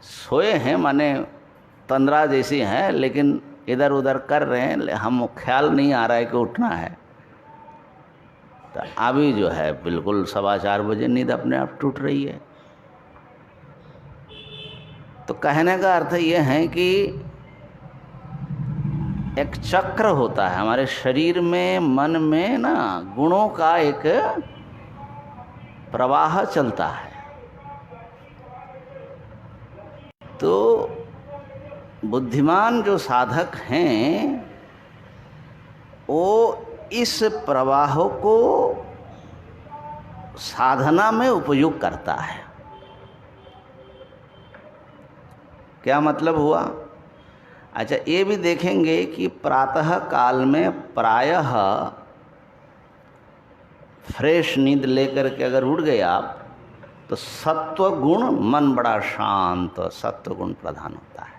सोए हैं माने तंद्रा जैसी हैं, लेकिन इधर उधर कर रहे हैं, हम ख्याल नहीं आ रहा है कि उठना है। तो अभी जो है बिल्कुल 4:15 नींद अपने आप टूट रही है। तो कहने का अर्थ ये है कि एक चक्र होता है हमारे शरीर में, मन में ना, गुणों का एक प्रवाह चलता है। तो बुद्धिमान जो साधक हैं वो इस प्रवाह को साधना में उपयोग करता है। क्या मतलब हुआ? अच्छा, ये भी देखेंगे कि प्रातः काल में प्रायः फ्रेश नींद लेकर के अगर उठ गए आप, तो सत्व गुण, मन बड़ा शांत, सत्व गुण प्रधान होता है।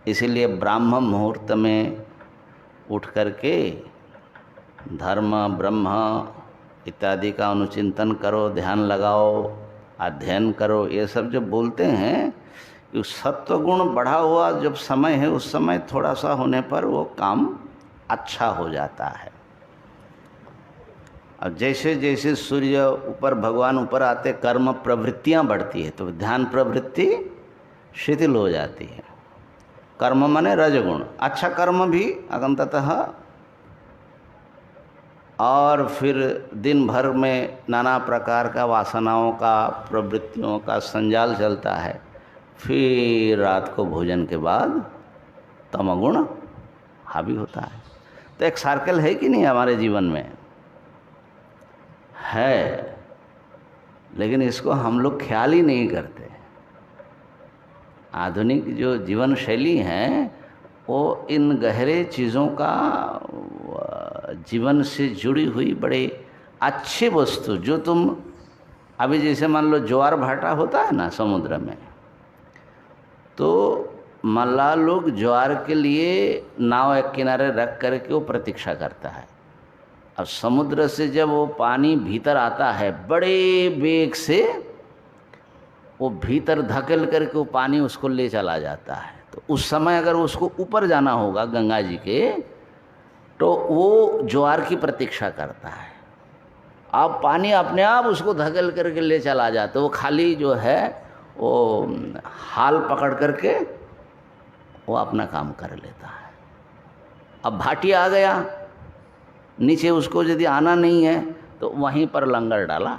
इसीलिए ब्राह्म मुहूर्त में उठ करके धर्म, ब्रह्म इत्यादि का अनुचिंतन करो, ध्यान लगाओ, अध्ययन करो, ये सब जो बोलते हैं कि सत्व गुण बढ़ा हुआ जब समय है, उस समय थोड़ा सा होने पर वो काम अच्छा हो जाता है। और जैसे जैसे सूर्य ऊपर, भगवान ऊपर आते, कर्म प्रवृत्तियां बढ़ती है, तो ध्यान प्रवृत्ति शिथिल हो जाती है। कर्म माने रजगुण, अच्छा कर्म भी अंततः, और फिर दिन भर में नाना प्रकार का वासनाओं का, प्रवृत्तियों का संजाल चलता है। फिर रात को भोजन के बाद तमगुण हावी होता है। तो एक सर्कल है कि नहीं हमारे जीवन में? है, लेकिन इसको हम लोग ख्याल ही नहीं करते। आधुनिक जो जीवन शैली है वो इन गहरे चीज़ों का, जीवन से जुड़ी हुई बड़े अच्छी वस्तु, जो तुम अभी जैसे मान लो ज्वार भाटा होता है ना समुद्र में, तो मल्लाह लोग ज्वार के लिए नाव एक किनारे रख करके वो प्रतीक्षा करता है। अब समुद्र से जब वो पानी भीतर आता है, बड़े वेग से वो भीतर धकेल करके वो पानी उसको ले चला जाता है। तो उस समय अगर उसको ऊपर जाना होगा गंगा जी के, तो वो ज्वार की प्रतीक्षा करता है। अब पानी अपने आप उसको धकेल करके ले चला जाता है, वो खाली जो है वो हाल पकड़ करके वो अपना काम कर लेता है। अब भाटी आ गया नीचे, उसको यदि आना नहीं है तो वहीं पर लंगर डाला,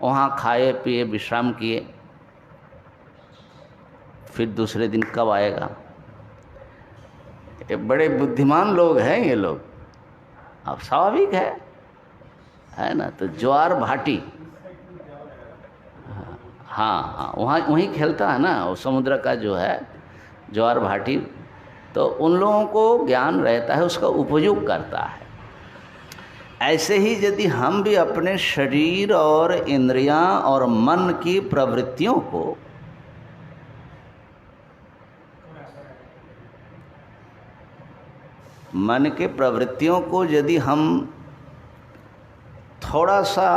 वहाँ खाए पिए विश्राम किए, फिर दूसरे दिन कब आएगा। ये बड़े बुद्धिमान लोग हैं ये लोग। अब स्वाभाविक है ना? तो ज्वार भाटी, हाँ हाँ, वहाँ वहीं खेलता है ना वो समुद्र का जो है ज्वार भाटी। तो उन लोगों को ज्ञान रहता है, उसका उपयोग करता है। ऐसे ही यदि हम भी अपने शरीर और इंद्रियां और मन की प्रवृत्तियों को यदि हम थोड़ा सा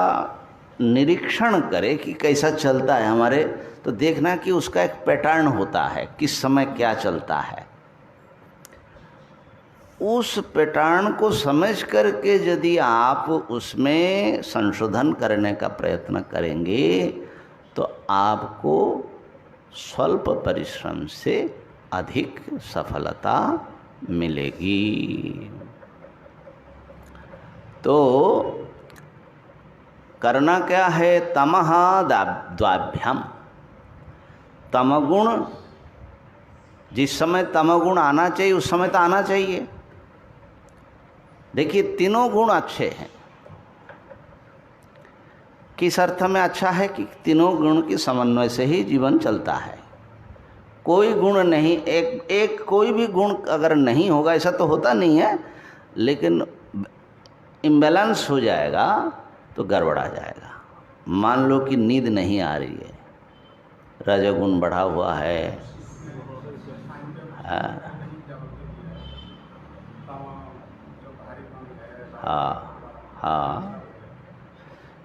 निरीक्षण करें कि कैसा चलता है हमारे, तो देखना कि उसका एक पैटर्न होता है, किस समय क्या चलता है। उस पैटर्न को समझ करके यदि आप उसमें संशोधन करने का प्रयत्न करेंगे, तो आपको स्वल्प परिश्रम से अधिक सफलता मिलेगी। तो करना क्या है? तमः द्वाभ्याम, तमगुण, जिस समय तमगुण आना चाहिए उस समय तो आना चाहिए। देखिए, तीनों गुण अच्छे हैं। किस अर्थ में अच्छा है? कि तीनों गुण के समन्वय से ही जीवन चलता है। कोई गुण नहीं, एक कोई भी गुण अगर नहीं होगा, ऐसा तो होता नहीं है, लेकिन इम्बैलेंस हो जाएगा तो गड़बड़ा जाएगा। मान लो कि नींद नहीं आ रही है, रजोगुण बढ़ा हुआ है, हाँ हाँ,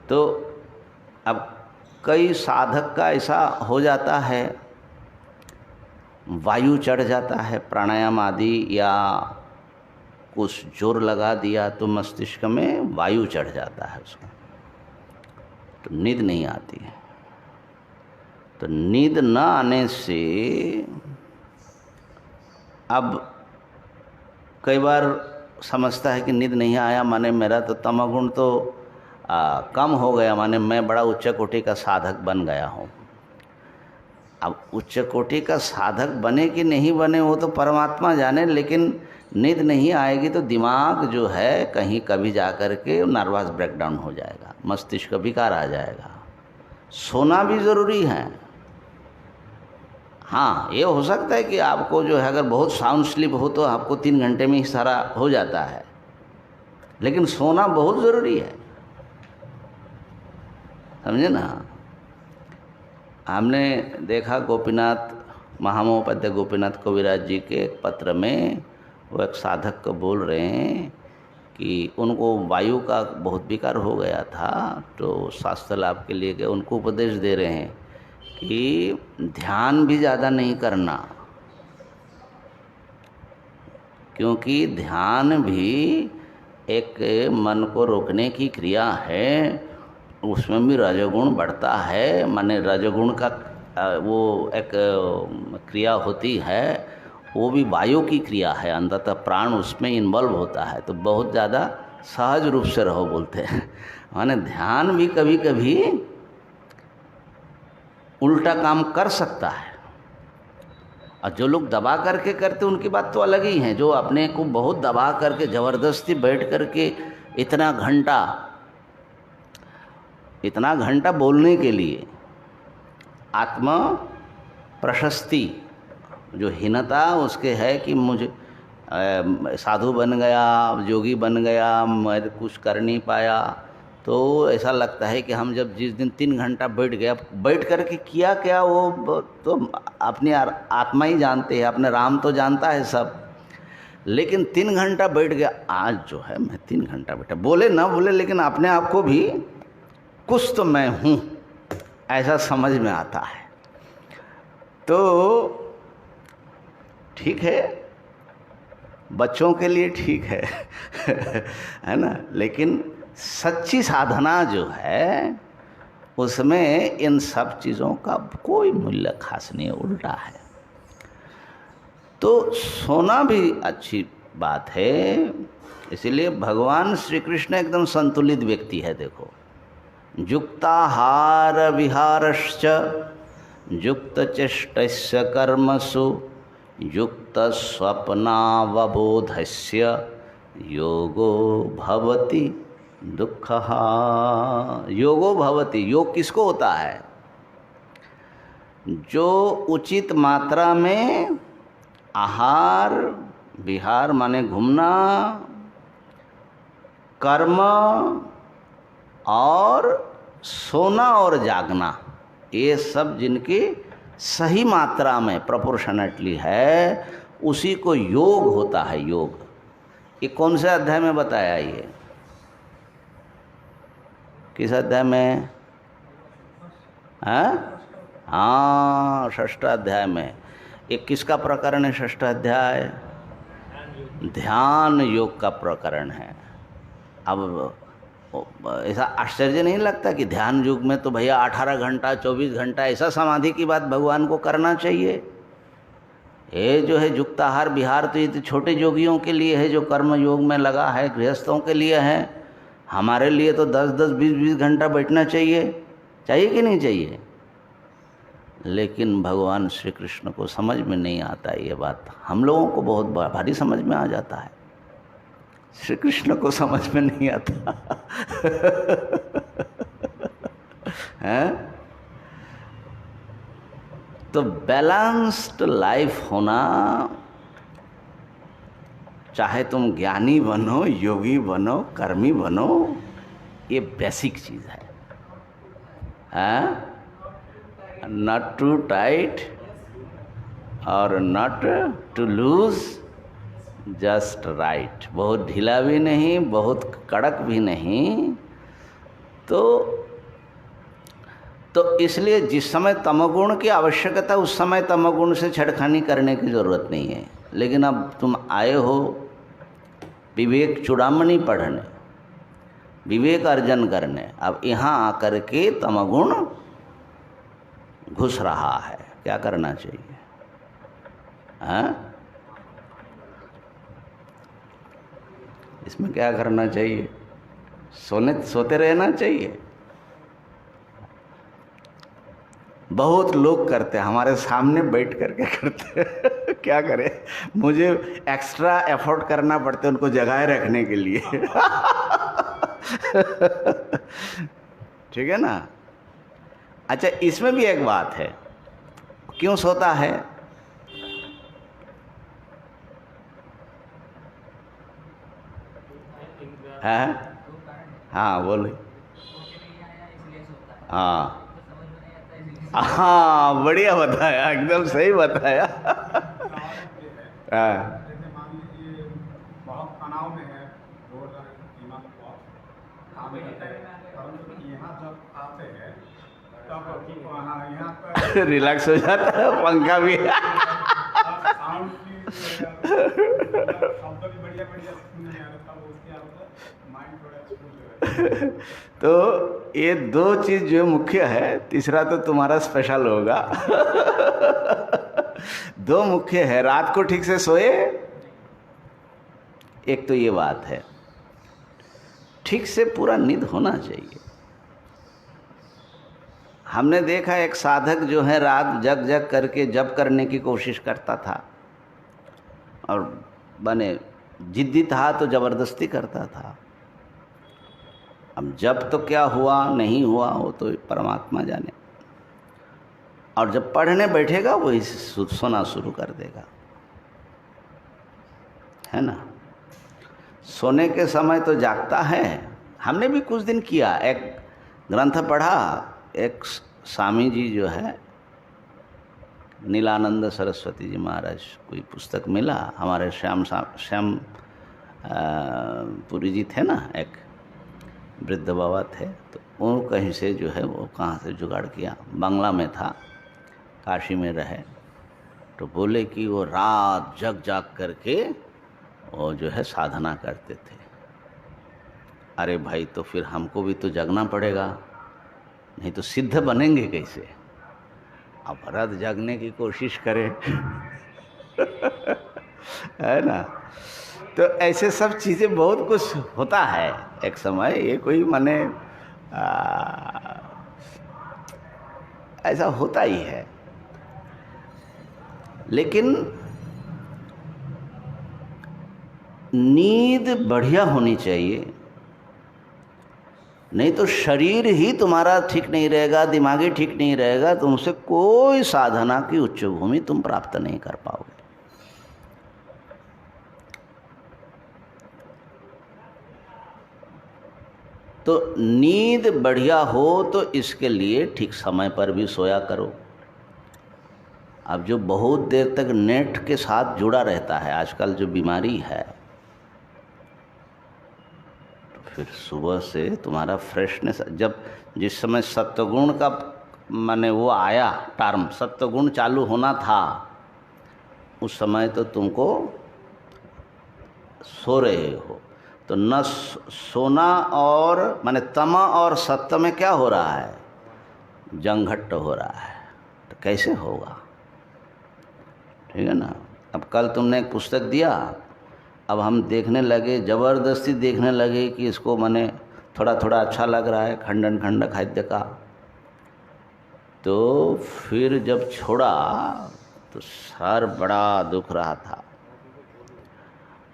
तो अब कई साधक का ऐसा हो जाता है, वायु चढ़ जाता है, प्राणायाम आदि या कुछ जोर लगा दिया तो मस्तिष्क में वायु चढ़ जाता है उसको, तो नींद नहीं आती है। तो नींद न आने से अब कई बार समझता है कि नींद नहीं आया माने मेरा तो तमोगुण तो कम हो गया, माने मैं बड़ा उच्च कोटि का साधक बन गया हूँ। अब उच्च कोटि का साधक बने कि नहीं बने वो तो परमात्मा जाने, लेकिन नींद नहीं आएगी तो दिमाग जो है कहीं कभी जा कर के नर्वस ब्रेकडाउन हो जाएगा, मस्तिष्क विकार आ जाएगा। सोना भी ज़रूरी है। हाँ, ये हो सकता है कि आपको जो है अगर बहुत साउंड स्लीप हो तो आपको 3 घंटे में ही सारा हो जाता है, लेकिन सोना बहुत ज़रूरी है, समझे ना। हमने देखा गोपीनाथ महामहोपाध्याय गोपीनाथ कविराज जी के एक पत्र में वो एक साधक को बोल रहे हैं कि उनको वायु का बहुत विकार हो गया था, तो शास्त्र लाभ के लिए उनको उपदेश दे रहे हैं कि ध्यान भी ज़्यादा नहीं करना, क्योंकि ध्यान भी एक मन को रोकने की क्रिया है, उसमें भी रजोगुण बढ़ता है, माने रजोगुण का वो एक क्रिया होती है, वो भी वायु की क्रिया है, अंततः प्राण उसमें इन्वॉल्व होता है। तो बहुत ज़्यादा सहज रूप से रहो बोलते हैं, माने ध्यान भी कभी कभी उल्टा काम कर सकता है। और जो लोग दबा करके करते उनकी बात तो अलग ही है, जो अपने को बहुत दबा करके ज़बरदस्ती बैठ करके इतना घंटा बोलने के लिए आत्म प्रशस्ति जो हीनता उसके है कि मुझे साधु बन गया, योगी बन गया, मैं कुछ कर नहीं पाया, तो ऐसा लगता है कि हम जब जिस दिन 3 घंटा बैठ करके किया क्या, वो तो अपनी आत्मा ही जानते हैं, अपने राम तो जानता है सब, लेकिन 3 घंटा बैठ गया, आज जो है मैं 3 घंटा बैठा, बोले ना बोले लेकिन अपने आप को भी कुछ तो मैं हूँ ऐसा समझ में आता है। तो ठीक है, बच्चों के लिए ठीक है है ना, लेकिन सच्ची साधना जो है उसमें इन सब चीज़ों का कोई मूल्य खास नहीं, उल्टा है। तो सोना भी अच्छी बात है, इसीलिए भगवान श्री कृष्ण एकदम संतुलित व्यक्ति है। देखो, युक्ताहार विहारश्च युक्तचेष्टस्य कर्मसु युक्त स्वप्नावबोधस्य योगो भवति दुःखः। योगो भवति, योग किसको होता है? जो उचित मात्रा में आहार विहार माने घूमना, कर्म और सोना और जागना, ये सब जिनकी सही मात्रा में प्रोपोर्शनेटली है उसी को योग होता है। योग ये कौन से अध्याय में बताया? ये किस अध्याय में? हाँ, 6ठ अध्याय में। ये किसका प्रकरण है? 6ठ अध्याय ध्यान योग का प्रकरण है। अब ऐसा आश्चर्य नहीं लगता कि ध्यान युग में तो भैया 18 घंटा 24 घंटा ऐसा समाधि की बात भगवान को करना चाहिए। ये जो है युक्ताहार विहार तो ये तो छोटे योगियों के लिए है, जो कर्म योग में लगा है, गृहस्थों के लिए है। हमारे लिए तो 10-10 20-20 घंटा बैठना चाहिए कि नहीं चाहिए? लेकिन भगवान श्री कृष्ण को समझ में नहीं आता ये बात, हम लोगों को बहुत भारी समझ में आ जाता है, श्री कृष्ण को समझ में नहीं आता है? तो बैलेंस्ड लाइफ होना, चाहे तुम ज्ञानी बनो, योगी बनो, कर्मी बनो, ये बेसिक चीज़ है। नॉट टू टाइट और not too loose, just right. बहुत ढीला भी नहीं, बहुत कड़क भी नहीं। तो तो इसलिए जिस समय तमोगुण की आवश्यकता उस समय तमोगुण से छेड़खानी करने की ज़रूरत नहीं है। लेकिन अब तुम आए हो विवेक चूड़ामणि पढ़ने, विवेक अर्जन करने, अब यहाँ आकर के तमोगुण घुस रहा है, क्या करना चाहिए? हाँ, इसमें क्या करना चाहिए? सोते रहना चाहिए। बहुत लोग करते हैं, हमारे सामने बैठ करके करते हैं। क्या करें, मुझे एक्स्ट्रा एफर्ट करना पड़ता है उनको जगाए रखने के लिए। ठीक है ना? अच्छा, इसमें भी एक बात है, क्यों सोता है? हाँ बोलो। हाँ हाँ, बढ़िया बताया, एकदम सही बताया। हाँ रिलैक्स हो जाता है, पंखा भी। तो ये दो चीज जो मुख्य है, तीसरा तो तुम्हारा स्पेशल होगा। दो मुख्य है, रात को ठीक से सोए, एक तो ये बात है, ठीक से पूरा नींद होना चाहिए। हमने देखा एक साधक जो है रात जग जग करके जप करने की कोशिश करता था, और बने जिद्दी था तो जबरदस्ती करता था। अब जब तो क्या हुआ नहीं हुआ वो तो परमात्मा जाने। और जब पढ़ने बैठेगा वही सोना शुरू कर देगा, है ना? सोने के समय तो जागता है। हमने भी कुछ दिन किया, एक ग्रंथ पढ़ा, एक स्वामी जी जो है नीलानंद सरस्वती जी महाराज, कोई पुस्तक मिला, हमारे श्याम पुरी जी थे ना, एक वृद्ध बाबा थे, तो वो कहीं से जो है वो कहाँ से जुगाड़ किया, बांग्ला में था, काशी में रहे, तो बोले कि वो रात जग जाग करके वो जो है साधना करते थे। अरे भाई, तो फिर हमको भी तो जगना पड़ेगा, नहीं तो सिद्ध बनेंगे कैसे? अब रात जागने की कोशिश करें। है ना? तो ऐसे सब चीज़ें बहुत कुछ होता है एक समय, ये कोई माने ऐसा होता ही है। लेकिन नींद बढ़िया होनी चाहिए, नहीं तो शरीर ही तुम्हारा ठीक नहीं रहेगा, दिमागी ठीक नहीं रहेगा, तुमसे कोई साधना की उच्च भूमि तुम प्राप्त नहीं कर पाओगे। तो नींद बढ़िया हो तो इसके लिए ठीक समय पर भी सोया करो। अब जो बहुत देर तक नेट के साथ जुड़ा रहता है, आजकल जो बीमारी है, तो फिर सुबह से तुम्हारा फ्रेशनेस, जब जिस समय सत्वगुण का माने वो आया टर्म, सत्वगुण चालू होना था, उस समय तो तुमको सो रहे हो, तो न सोना और माने तम और सत्व में क्या हो रहा है? जंघट्ट हो रहा है। तो कैसे होगा? ठीक है ना? अब कल तुमने एक पुस्तक दिया, अब हम देखने लगे, ज़बरदस्ती देखने लगे कि इसको माने थोड़ा थोड़ा अच्छा लग रहा है, खंडन खंड खाद्य का, तो फिर जब छोड़ा तो सर बड़ा दुख रहा था,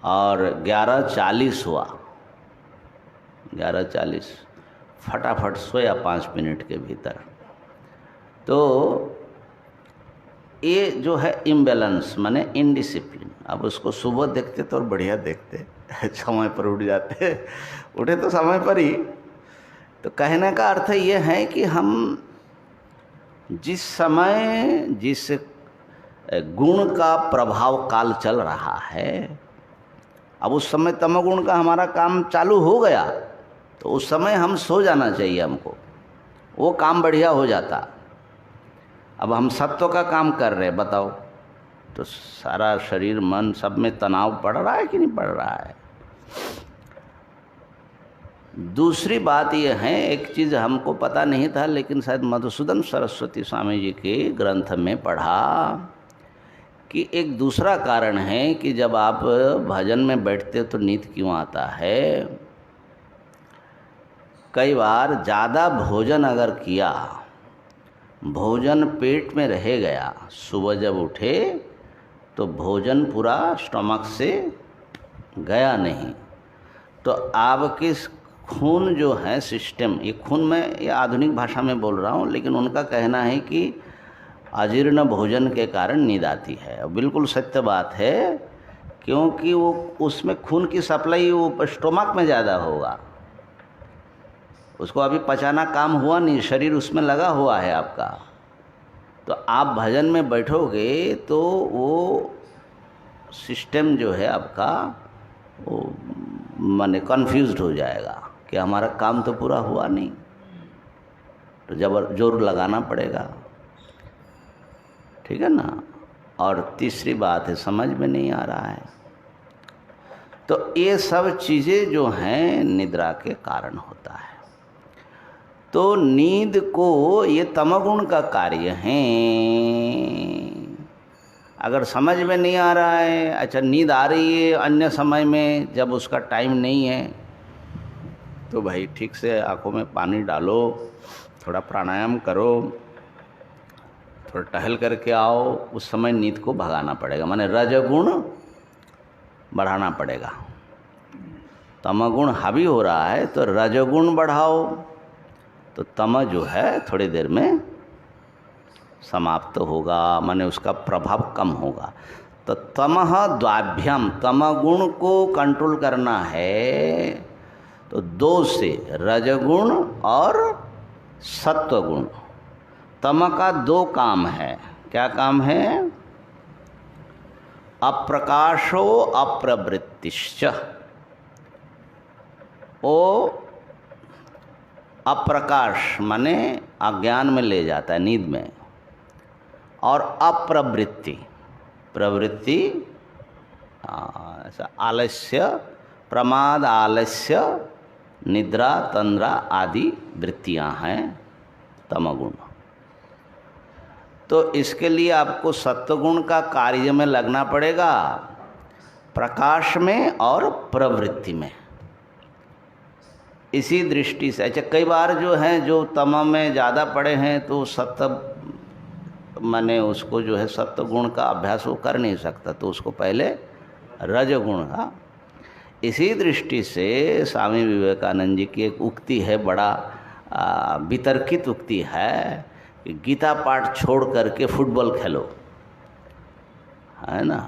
और 11:40 हुआ, 11:40 फटाफट सोया 5 मिनट के भीतर। तो ये जो है इम्बैलेंस माने इनडिसिप्लिन। अब उसको सुबह देखते तो बढ़िया देखते, समय पर उठ जाते, उठे तो समय पर ही। तो कहने का अर्थ ये है कि हम जिस समय जिस गुण का प्रभाव काल चल रहा है, अब उस समय तमोगुण का हमारा काम चालू हो गया, तो उस समय हम सो जाना चाहिए हमको। वो काम बढ़िया हो जाता। अब हम सत्व का काम कर रहे हैं, बताओ, तो सारा शरीर मन सब में तनाव पड़ रहा है कि नहीं पड़ रहा है। दूसरी बात यह है, एक चीज़ हमको पता नहीं था, लेकिन शायद मधुसूदन सरस्वती स्वामी जी के ग्रंथ में पढ़ा कि एक दूसरा कारण है कि जब आप भजन में बैठते तो नींद क्यों आता है। कई बार ज़्यादा भोजन अगर किया, भोजन पेट में रह गया, सुबह जब उठे तो भोजन पूरा स्टमक से गया नहीं, तो आपके खून जो है सिस्टम, ये खून में, ये आधुनिक भाषा में बोल रहा हूँ, लेकिन उनका कहना है कि अजीर्ण भोजन के कारण नींद आती है। बिल्कुल सत्य बात है, क्योंकि वो उसमें खून की सप्लाई वो स्टोमक में ज़्यादा होगा, उसको अभी पचाना काम हुआ नहीं, शरीर उसमें लगा हुआ है आपका। तो आप भजन में बैठोगे तो वो सिस्टम जो है आपका वो माने कन्फ्यूज्ड हो जाएगा कि हमारा काम तो पूरा हुआ नहीं, तो जोर लगाना पड़ेगा, ठीक है ना। और तीसरी बात है, समझ में नहीं आ रहा है। तो ये सब चीज़ें जो हैं निद्रा के कारण होता है। तो नींद को ये तमोगुण का कार्य है। अगर समझ में नहीं आ रहा है, अच्छा नींद आ रही है अन्य समय में जब उसका टाइम नहीं है, तो भाई ठीक से आंखों में पानी डालो, थोड़ा प्राणायाम करो, थोड़ा टहल करके आओ, उस समय नींद को भगाना पड़ेगा, माने रजगुण बढ़ाना पड़ेगा। तमगुण हावी हो रहा है तो रजगुण बढ़ाओ, तो तम जो है थोड़ी देर में समाप्त होगा, माने उसका प्रभाव कम होगा। तो तमः द्वाभ्याम, तमगुण को कंट्रोल करना है तो दो से, रजगुण और सत्वगुण। तम का दो काम है, क्या काम है? अप्रकाशो अप्रवृत्तिश्च। ओ अप्रकाश माने अज्ञान में ले जाता है, नींद में, और अप्रवृत्ति, प्रवृत्ति ऐसा आलस्य, प्रमाद, आलस्य, निद्रा, तंद्रा आदि वृत्तियां हैं तमगुण। तो इसके लिए आपको सत्वगुण का कार्य में लगना पड़ेगा, प्रकाश में और प्रवृत्ति में। इसी दृष्टि से अच्छा, कई बार जो हैं जो तम में ज़्यादा पड़े हैं तो सत्व माने उसको जो है सत्वगुण का अभ्यास वो कर नहीं सकता, तो उसको पहले रजगुण का। इसी दृष्टि से स्वामी विवेकानंद जी की एक उक्ति है, बड़ा वितर्कित उक्ति है कि गीता पाठ छोड़ करके फुटबॉल खेलो, है ना।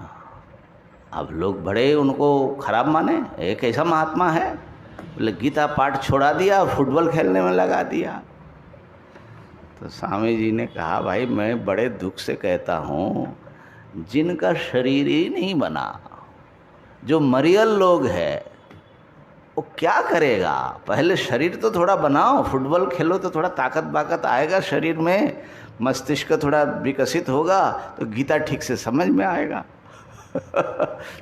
अब लोग बड़े उनको खराब माने, एक ऐसा महात्मा है बोले गीता पाठ छोड़ा दिया और फुटबॉल खेलने में लगा दिया। तो स्वामी जी ने कहा, भाई मैं बड़े दुख से कहता हूँ, जिनका शरीर ही नहीं बना, जो मरियल लोग हैं, वो क्या करेगा? पहले शरीर तो थोड़ा बनाओ, फुटबॉल खेलो तो थोड़ा ताकत बाकत आएगा शरीर में, मस्तिष्क थोड़ा विकसित होगा तो गीता ठीक से समझ में आएगा।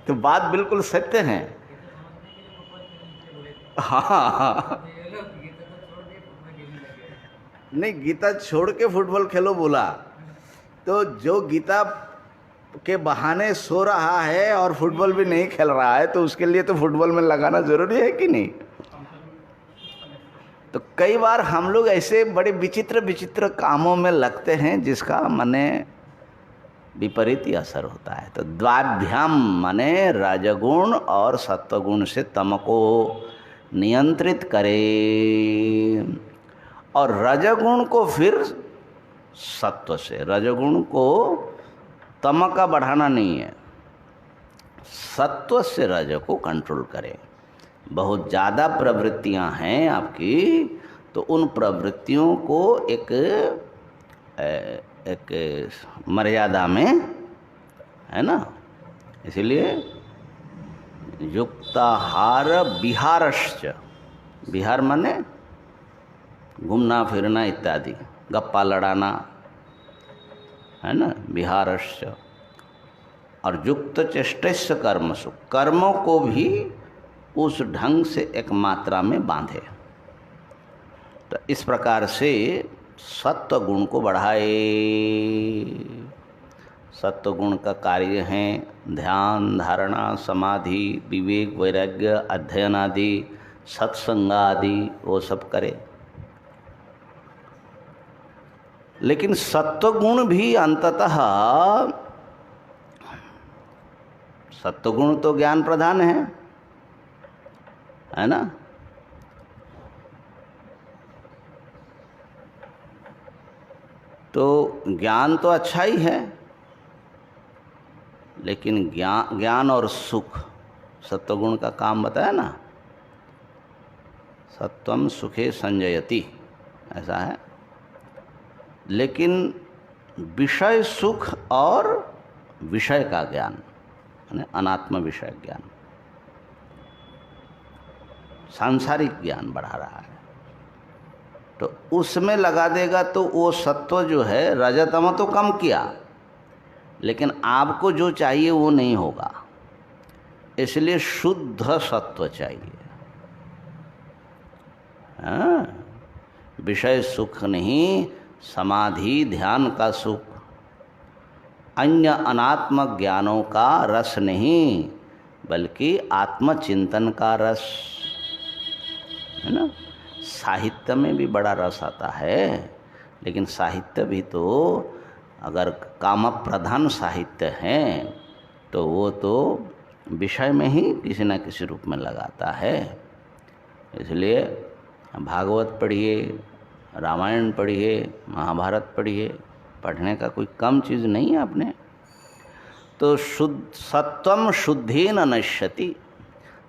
तो बात बिल्कुल सत्य है। हाँ, नहीं, गीता छोड़ के फुटबॉल खेलो बोला, तो जो गीता के बहाने सो रहा है और फुटबॉल भी नहीं खेल रहा है, तो उसके लिए तो फुटबॉल में लगाना जरूरी है कि नहीं? तो कई बार हम लोग ऐसे बड़े विचित्र विचित्र कामों में लगते हैं जिसका माने विपरीत ही असर होता है। तो द्वाभ्याम माने रजगुण और सत्वगुण से तम को नियंत्रित करे, और रजगुण को फिर सत्व से, रजगुण को तम का बढ़ाना नहीं है, सत्व से रज को कंट्रोल करें। बहुत ज़्यादा प्रवृत्तियां हैं आपकी, तो उन प्रवृत्तियों को एक मर्यादा में, है ना। इसलिए युक्ताहार विहारश्च, विहार माने घूमना फिरना इत्यादि, गप्पा लड़ाना, है ना, विहारस्य। और युक्त चेष्टस्य कर्मसु, कर्मों को भी उस ढंग से एक मात्रा में बांधे। तो इस प्रकार से सत्व गुण को बढ़ाए। सत्व गुण का कार्य है ध्यान, धारणा, समाधि, विवेक, वैराग्य, अध्ययन आदि, सत्संग आदि, वो सब करे। लेकिन सत्वगुण भी अंततः, सत्वगुण तो ज्ञान प्रधान है ना। तो ज्ञान तो अच्छा ही है, लेकिन ज्ञान और सुख, सत्वगुण का काम बताया ना, सत्वम सुखे संजयति, ऐसा है। लेकिन विषय सुख और विषय का ज्ञान, यानी अनात्म विषय ज्ञान, सांसारिक ज्ञान बढ़ा रहा है, तो उसमें लगा देगा तो वो सत्व जो है, रजतम तो कम किया, लेकिन आपको जो चाहिए वो नहीं होगा। इसलिए शुद्ध सत्व चाहिए। हाँ, विषय सुख नहीं, समाधि ध्यान का सुख, अन्य अनात्म ज्ञानों का रस नहीं, बल्कि आत्मचिंतन का रस, है ना। साहित्य में भी बड़ा रस आता है, लेकिन साहित्य भी तो अगर काम प्रधान साहित्य है तो वो तो विषय में ही किसी न किसी रूप में लगाता है। इसलिए भागवत पढ़िए, रामायण पढ़िए, महाभारत पढ़िए, पढ़ने का कोई कम चीज़ नहीं है आपने। तो शुद्ध सत्वम शुद्धेन नश्यति,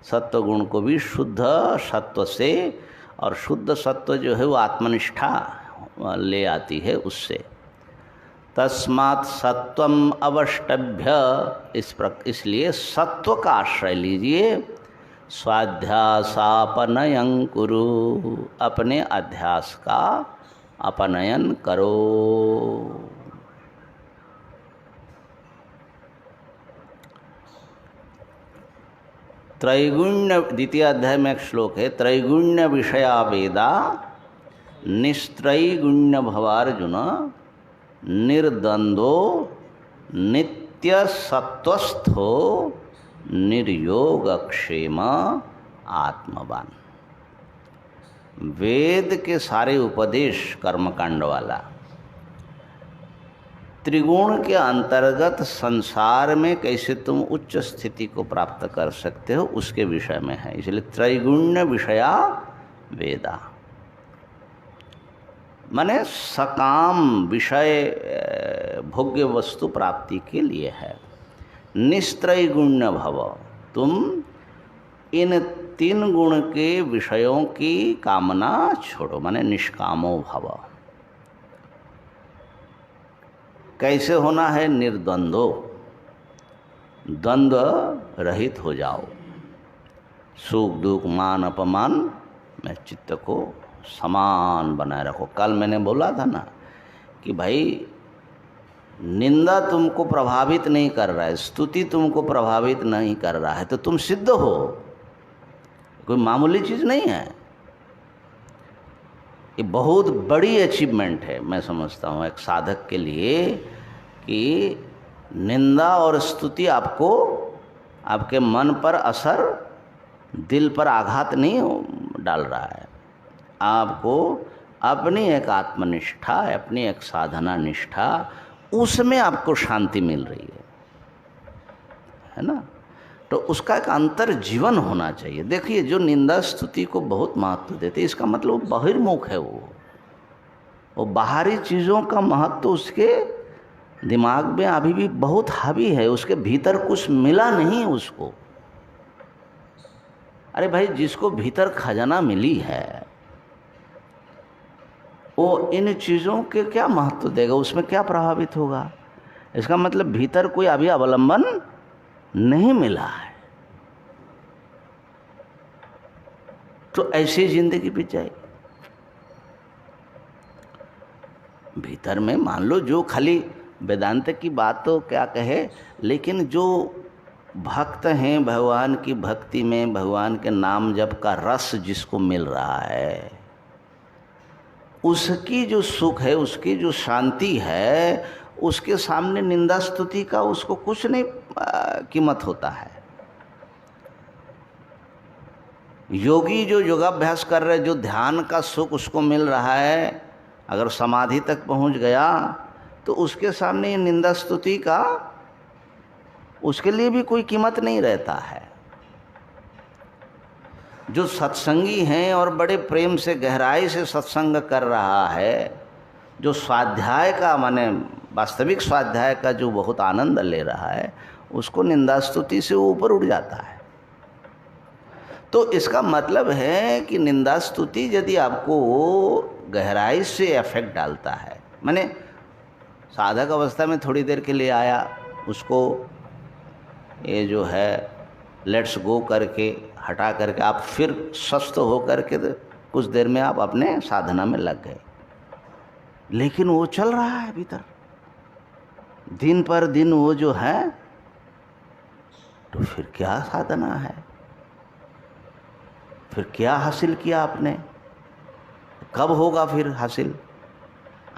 सत्व गुण को भी शुद्ध सत्व से, और शुद्ध सत्व जो है वो आत्मनिष्ठा ले आती है उससे। तस्मात् सत्वम अवष्टभ्य, इसलिए सत्व का आश्रय लीजिए। स्वाध्यासापनयं कुरु, अपने अध्यास का अपनयन करो। त्रैगुण्य, द्वितीय अध्याय में एक श्लोक है, त्रैगुण्य विषया वेदा निस्त्रैगुण्य भवार्जुन निर्द्वंद्वो नित्य सत्वस्थो निर्योगक्षेम आत्मवान। वेद के सारे उपदेश कर्मकांड वाला त्रिगुण के अंतर्गत संसार में कैसे तुम उच्च स्थिति को प्राप्त कर सकते हो उसके विषय में है। इसलिए त्रैगुण्य विषया वेदा माने सकाम विषय भोग्य वस्तु प्राप्ति के लिए है। निस्त्रैगुण्य भव, तुम इन तीन गुण के विषयों की कामना छोड़ो, माने निष्कामो भव। कैसे होना है? निर्द्वंद्वो, द्वंद्व रहित हो जाओ। सुख दुख मान अपमान में चित्त को समान बनाए रखो। कल मैंने बोला था ना कि भाई निंदा तुमको प्रभावित नहीं कर रहा है, स्तुति तुमको प्रभावित नहीं कर रहा है, तो तुम सिद्ध हो। कोई मामूली चीज़ नहीं है, ये बहुत बड़ी अचीवमेंट है मैं समझता हूँ एक साधक के लिए, कि निंदा और स्तुति आपको आपके मन पर असर, दिल पर आघात नहीं डाल रहा है। आपको अपनी एक आत्मनिष्ठा, अपनी एक साधना निष्ठा, उसमें आपको शांति मिल रही है ना। तो उसका एक अंतर जीवन होना चाहिए। देखिए जो निंदा स्तुति को बहुत महत्व देते, इसका मतलब वो बहिर्मुख है, वो बाहरी चीज़ों का महत्व उसके दिमाग में अभी भी बहुत हावी है, उसके भीतर कुछ मिला नहीं उसको। अरे भाई जिसको भीतर खजाना मिली है वो इन चीज़ों के क्या महत्व देगा, उसमें क्या प्रभावित होगा? इसका मतलब भीतर कोई अभी अवलंबन नहीं मिला है। तो ऐसी जिंदगी बीत जाएगी। भीतर में मान लो जो खाली वेदांत की बात तो क्या कहे, लेकिन जो भक्त हैं भगवान की भक्ति में, भगवान के नाम जप का रस जिसको मिल रहा है, उसकी जो सुख है, उसकी जो शांति है, उसके सामने निंदा स्तुति का उसको कुछ नहीं कीमत होता है। योगी जो योगाभ्यास कर रहे, जो ध्यान का सुख उसको मिल रहा है, अगर समाधि तक पहुंच गया तो उसके सामने निंदा स्तुति का उसके लिए भी कोई कीमत नहीं रहता है। जो सत्संगी हैं और बड़े प्रेम से गहराई से सत्संग कर रहा है, जो स्वाध्याय का माने वास्तविक स्वाध्याय का जो बहुत आनंद ले रहा है, उसको निंदा स्तुति से ऊपर उठ जाता है। तो इसका मतलब है कि निंदा स्तुति यदि आपको गहराई से इफेक्ट डालता है, माने साधक अवस्था में थोड़ी देर के लिए आया, उसको ये जो है लेट्स गो करके हटा करके आप फिर स्वस्थ हो करके तो कुछ देर में आप अपने साधना में लग गए, लेकिन वो चल रहा है भीतर दिन पर दिन वो जो है, तो फिर क्या साधना है, फिर क्या हासिल किया आपने, कब होगा फिर हासिल?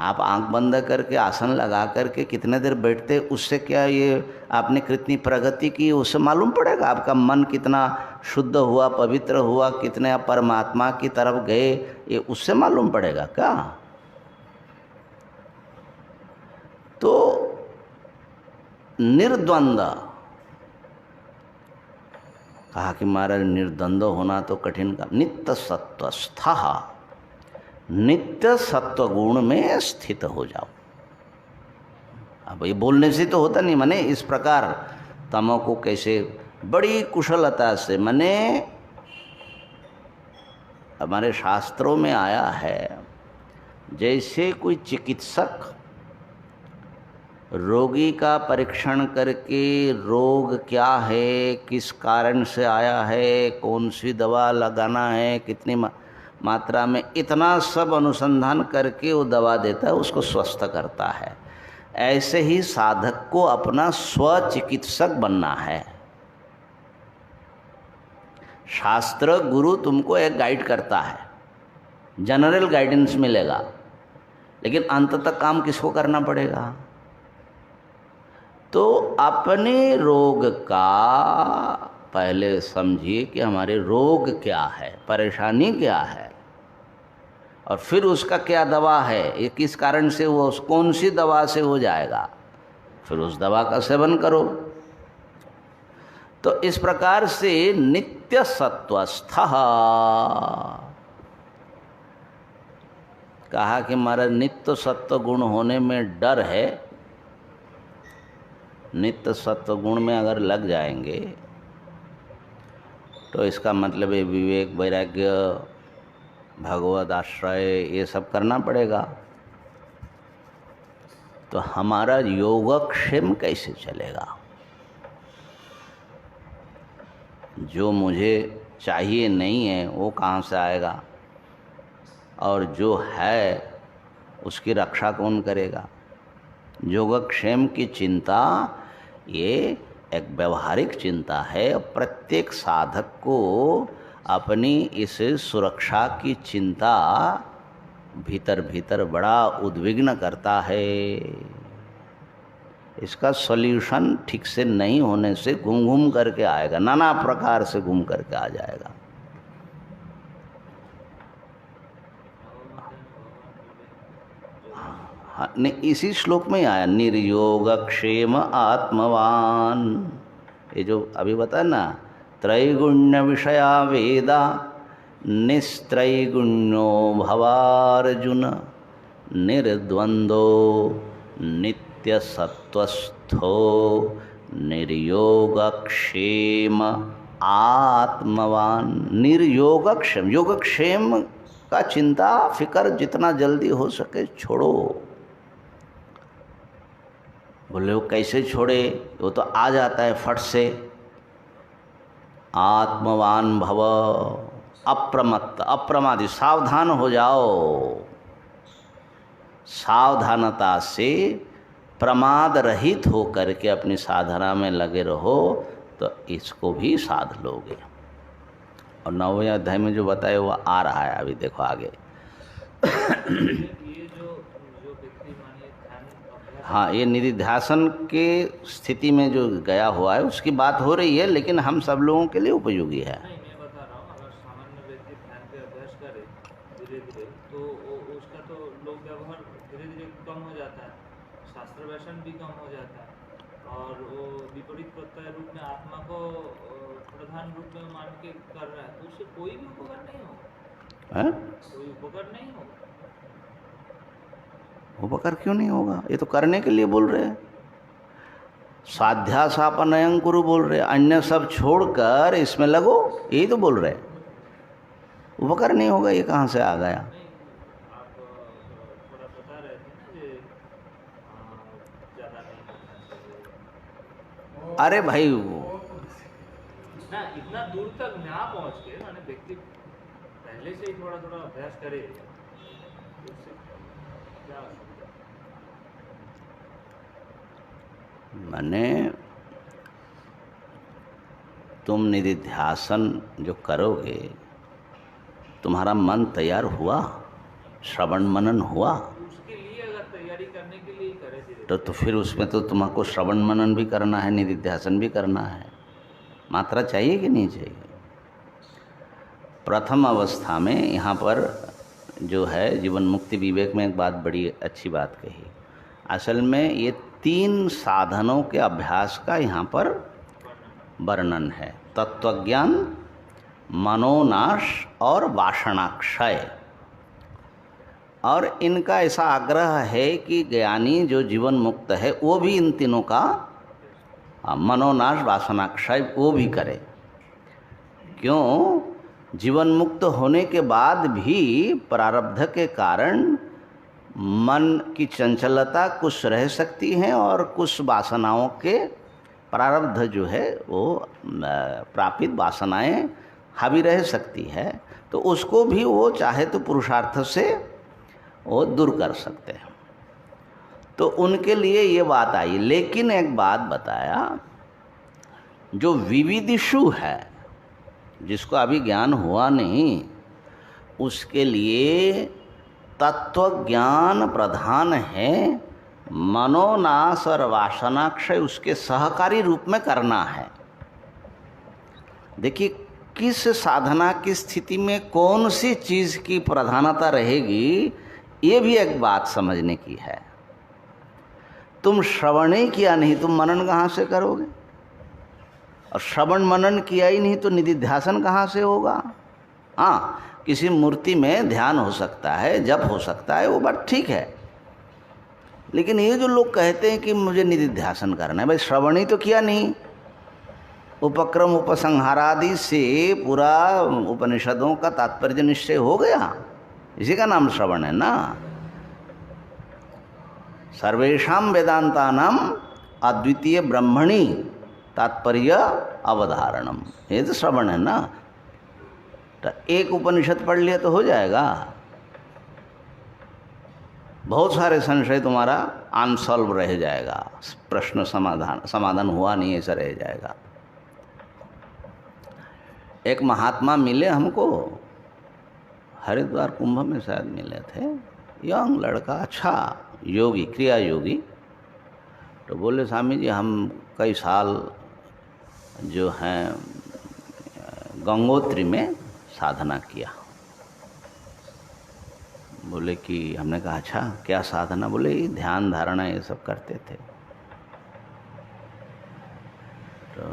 आप आंख बंद करके आसन लगा करके कितने देर बैठते, उससे क्या ये आपने कितनी प्रगति की उससे मालूम पड़ेगा? आपका मन कितना शुद्ध हुआ, पवित्र हुआ, कितने आप परमात्मा की तरफ गए, ये उससे मालूम पड़ेगा क्या? तो निर्द्वंद कहा कि महाराज निर्द्वंद होना तो कठिन का, नित्य सत्वस्थ, नित्य सत्व गुण में स्थित हो जाओ। अब ये बोलने से तो होता नहीं, माने इस प्रकार तमो को कैसे बड़ी कुशलता से, माने हमारे शास्त्रों में आया है, जैसे कोई चिकित्सक रोगी का परीक्षण करके रोग क्या है, किस कारण से आया है, कौन सी दवा लगाना है, कितनी मात्रा में, इतना सब अनुसंधान करके वो दवा देता है, उसको स्वस्थ करता है। ऐसे ही साधक को अपना स्वचिकित्सक बनना है। शास्त्र गुरु तुमको एक गाइड करता है, जनरल गाइडेंस मिलेगा, लेकिन अंत तक काम किसको करना पड़ेगा? तो अपने रोग का पहले समझिए कि हमारे रोग क्या है, परेशानी क्या है, और फिर उसका क्या दवा है, ये किस कारण से वो कौन सी दवा से हो जाएगा, फिर उस दवा का सेवन करो। तो इस प्रकार से नित्य सत्वस्थ कहा कि हमारा नित्य सत्व गुण होने में डर है। नित्य सत्व गुण में अगर लग जाएंगे तो इसका मतलब है विवेक, वैराग्य, भगवत आश्रय, ये सब करना पड़ेगा। तो हमारा योगक्षेम कैसे चलेगा? जो मुझे चाहिए नहीं है वो कहाँ से आएगा, और जो है उसकी रक्षा कौन करेगा? योगक्षेम की चिंता ये एक व्यवहारिक चिंता है। प्रत्येक साधक को अपनी इस सुरक्षा की चिंता भीतर भीतर बड़ा उद्विग्न करता है। इसका सॉल्यूशन ठीक से नहीं होने से घूम घूम करके आएगा, नाना प्रकार से घूम करके आ जाएगा। ने इसी श्लोक में आया, निर्योगक्षेम आत्मवान। ये जो अभी बताया ना, त्रैगुण्य विषया वेदा निस्त्रैगुण्यो भवार्जुन निर्द्वंदो नित्य सत्वस्थो निर्योगक्षेम आत्मवान। निर्योगक्षेम, योगक्षेम का चिंता फिकर जितना जल्दी हो सके छोड़ो। बोले वो कैसे छोड़े? वो तो आ जाता है फट से। आत्मवान भव, अप्रमत्त, अप्रमादी, सावधान हो जाओ। सावधानता से प्रमाद रहित हो करके अपनी साधना में लगे रहो तो इसको भी साध लोगे। और 9वें अध्याय में जो बताए वो आ रहा है, अभी देखो आगे। ये जो व्यक्ति मानिए ध्यान, हाँ, ये निधिध्यासन के स्थिति में जो गया हुआ है उसकी बात हो रही है, लेकिन हम सब लोगों के लिए उपयोगी है। नहीं, मैं बता रहा हूँ, अगर सामान्य व्यक्ति ध्यान के अभ्यास करे धीरे धीरे तो उसका तो लोक व्यवहार धीरे धीरे कम हो जाता है, शास्त्र व्यसन भी कम हो जाता है, और वो विपरीत प्रत्यय रूप में आत्मा को प्रधान रूप में मान के कर रहा है, तो उससे कोई भी उपकार नहीं होगा। कोई उपकार नहीं होगा। उपकार क्यों नहीं होगा? ये तो करने के लिए बोल रहे हैं। साध्यासापनयं कुरु बोल रहे, अन्य सब छोड़कर इसमें लगो, यही तो बोल रहे। उपकार नहीं होगा, ये कहाँ से आ गया? आप थोड़ा बता रहे थे ना, ज़्यादा नहीं करना चाहिए। अरे भाई ना इतना दूर तक ना पहुँच के माने व्यक्ति पहले से ही थोड़ा थोड़ा अभ्यास करे, उससे क्या माने तुम निधिध्यासन जो करोगे, तुम्हारा मन तैयार हुआ, श्रवण मनन हुआ, उसके लिए अगर तैयारी करने के लिए करे तो फिर उसमें तो तुमको श्रवण मनन भी करना है, निधिध्यासन भी करना है। मात्रा चाहिए कि नहीं चाहिए? प्रथम अवस्था में यहाँ पर जो है जीवन मुक्ति विवेक में एक बात, बड़ी अच्छी बात कही। असल में ये 3 साधनों के अभ्यास का यहाँ पर वर्णन है। तत्वज्ञान, मनोनाश और वासनाक्षय। और इनका ऐसा आग्रह है कि ज्ञानी जो जीवन मुक्त है वो भी इन तीनों का मनोनाश, वासनाक्षय वो भी करे। क्यों? जीवन मुक्त होने के बाद भी प्रारब्ध के कारण मन की चंचलता कुछ रह सकती है और कुछ वासनाओं के प्रारब्ध जो है वो प्रापित वासनाएं हावी रह सकती है, तो उसको भी वो चाहे तो पुरुषार्थ से वो दूर कर सकते हैं। तो उनके लिए ये बात आई। लेकिन एक बात बताया, जो विविदिषु है, जिसको अभी ज्ञान हुआ नहीं, उसके लिए तत्व ज्ञान प्रधान है, मनोनाश और वासनाक्षय उसके सहकारी रूप में करना है। देखिए, किस साधना की स्थिति में कौन सी चीज़ की प्रधानता रहेगी, ये भी एक बात समझने की है। तुम श्रवण ही किया नहीं, तुम मनन कहाँ से करोगे? और श्रवण मनन किया ही नहीं तो निधिध्यासन कहाँ से होगा? हाँ, किसी मूर्ति में ध्यान हो सकता है, जप हो सकता है, वो बात ठीक है। लेकिन ये जो लोग कहते हैं कि मुझे निधिध्यासन करना है, भाई श्रवण ही तो किया नहीं। उपक्रम उपसंहारादि से पूरा उपनिषदों का तात्पर्य निश्चय हो गया, इसी का नाम श्रवण है ना। सर्वेषां वेदांतानां अद्वितीय ब्रह्मणि तात्पर्य अवधारणम, ये तो श्रवण है ना। तो एक उपनिषद पढ़ लिया तो हो जाएगा? बहुत सारे संशय तुम्हारा अनसॉल्व रह जाएगा, प्रश्न समाधान हुआ नहीं, ऐसा रह जाएगा। एक महात्मा मिले हमको, हरिद्वार कुंभ में शायद मिले थे, यंग लड़का, अच्छा योगी, क्रिया योगी। तो बोले स्वामी जी हम कई साल जो हैं गंगोत्री में साधना किया। बोले कि हमने कहा अच्छा क्या साधना? बोले ध्यान धारणा ये सब करते थे। तो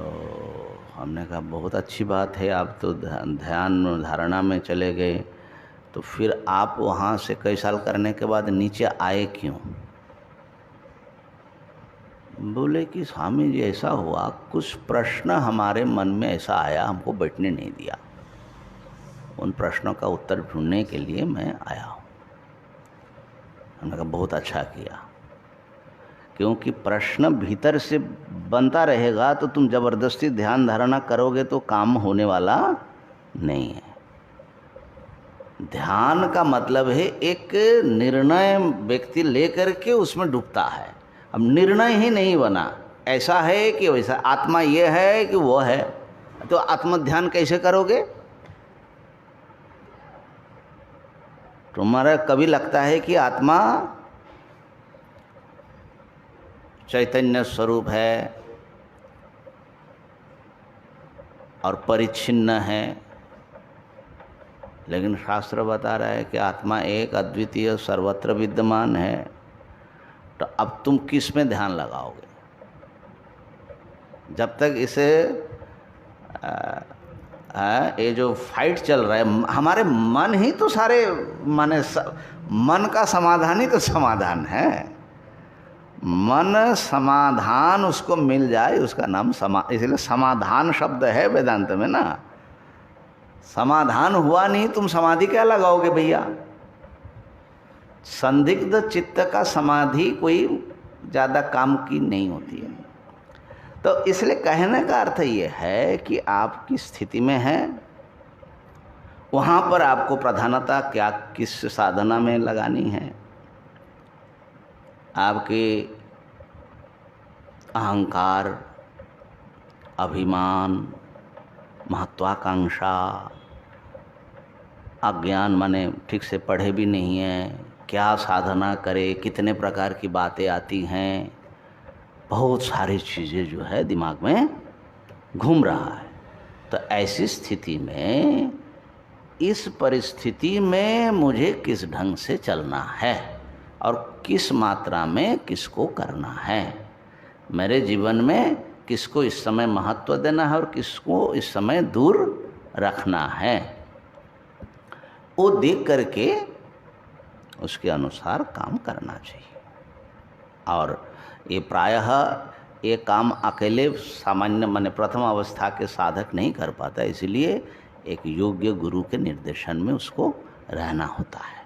हमने कहा बहुत अच्छी बात है, आप तो ध्यान धारणा में चले गए, तो फिर आप वहाँ से कई साल करने के बाद नीचे आए क्यों? बोले कि स्वामी जी ऐसा हुआ, कुछ प्रश्न हमारे मन में ऐसा आया, हमको बैठने नहीं दिया। उन प्रश्नों का उत्तर ढूंढने के लिए मैं आया हूँ। हमने कहा बहुत अच्छा किया, क्योंकि प्रश्न भीतर से बनता रहेगा तो तुम जबरदस्ती ध्यान धारणा करोगे तो काम होने वाला नहीं है। ध्यान का मतलब है एक निर्णय व्यक्ति लेकर के उसमें डूबता है। अब निर्णय ही नहीं बना, ऐसा है कि वैसा, आत्मा ये है कि वो है, तो आत्मध्यान कैसे करोगे? तुम्हारा कभी लगता है कि आत्मा चैतन्य स्वरूप है और परिच्छिन्न है, लेकिन शास्त्र बता रहा है कि आत्मा एक अद्वितीय सर्वत्र विद्यमान है। तो अब तुम किस में ध्यान लगाओगे? जब तक इसे ये जो फाइट चल रहा है, हमारे मन ही तो सारे माने मन का समाधान ही तो समाधान है। मन समाधान उसको मिल जाए, उसका नाम इसलिए समाधान शब्द है वेदांत में ना। समाधान हुआ नहीं, तुम समाधि क्या लगाओगे भैया? संदिग्ध चित्त का समाधि कोई ज़्यादा काम की नहीं होती है। तो इसलिए कहने का अर्थ ये है कि आपकी स्थिति में है, वहाँ पर आपको प्रधानता क्या किस साधना में लगानी है। आपके अहंकार, अभिमान, महत्वाकांक्षा, अज्ञान माने ठीक से पढ़े भी नहीं है, क्या साधना करे, कितने प्रकार की बातें आती हैं, बहुत सारी चीज़ें जो है दिमाग में घूम रहा है। तो ऐसी स्थिति में, इस परिस्थिति में मुझे किस ढंग से चलना है और किस मात्रा में किसको करना है, मेरे जीवन में किसको इस समय महत्व देना है और किसको इस समय दूर रखना है, वो देख करके उसके अनुसार काम करना चाहिए। और ये प्रायः ये काम अकेले सामान्य माने प्रथम अवस्था के साधक नहीं कर पाता, इसलिए एक योग्य गुरु के निर्देशन में उसको रहना होता है।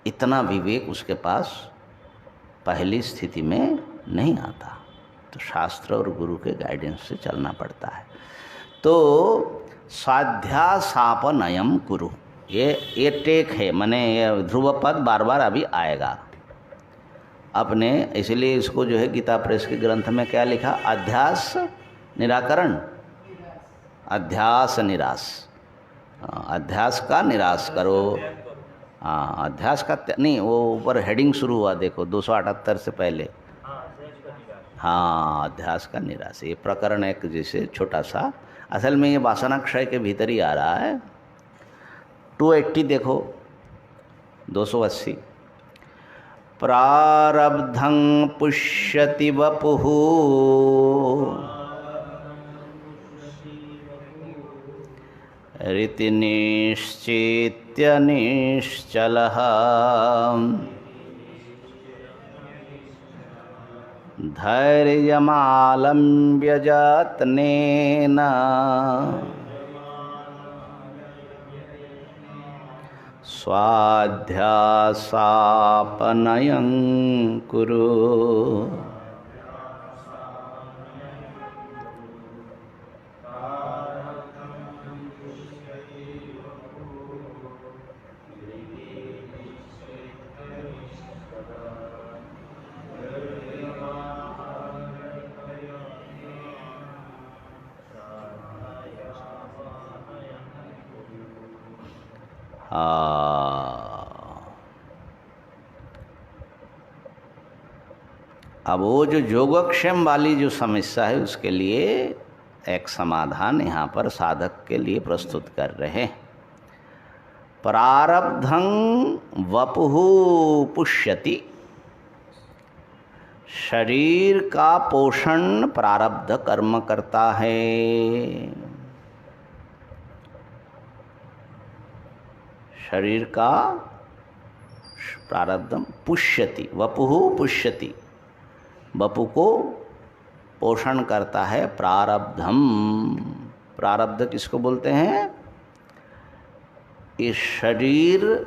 इतना विवेक उसके पास पहली स्थिति में नहीं आता, तो शास्त्र और गुरु के गाइडेंस से चलना पड़ता है। तो स्वाध्यासापनयम कुरु, ये टेक है, माने ये ध्रुव पद बार बार अभी आएगा अपने, इसलिए इसको जो है गीता प्रेस के ग्रंथ में क्या लिखा? अध्यास निराकरण, अध्यास निराश, अध्यास का निराश करो। हाँ, अध्यास का नहीं, वो ऊपर हेडिंग शुरू हुआ देखो 278 से पहले। हाँ, अध्यास का निराश, ये प्रकरण एक जैसे छोटा सा, असल में ये वासना क्षय के भीतर ही आ रहा है। 280 देखो, 280, प्रारब्धं पुष्यति वपुः रीति निश्चित्य निश्चलः धैर्यमालम्ब्य यत्नेन स्वाध्यासापनयं कुरु। अब वो जो योगक्षेम वाली जो समस्या है उसके लिए एक समाधान यहाँ पर साधक के लिए प्रस्तुत कर रहे हैं। प्रारब्धं वपुः पुष्यति, शरीर का पोषण प्रारब्ध कर्म करता है। शरीर का प्रारब्धम पुष्यति, वपुः पुष्यति, वपु को पोषण करता है प्रारब्धम। प्रारब्ध किसको बोलते हैं? ये शरीर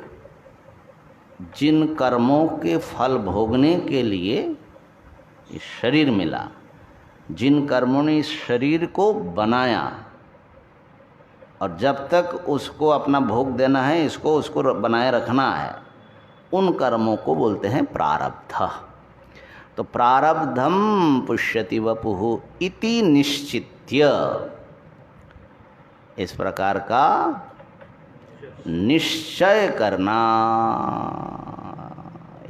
जिन कर्मों के फल भोगने के लिए इस शरीर मिला, जिन कर्मों ने इस शरीर को बनाया और जब तक उसको अपना भोग देना है, इसको उसको बनाए रखना है, उन कर्मों को बोलते हैं प्रारब्ध। तो प्रारब्धम पुष्यति वपुः इति निश्चित्य, इस प्रकार का निश्चय करना।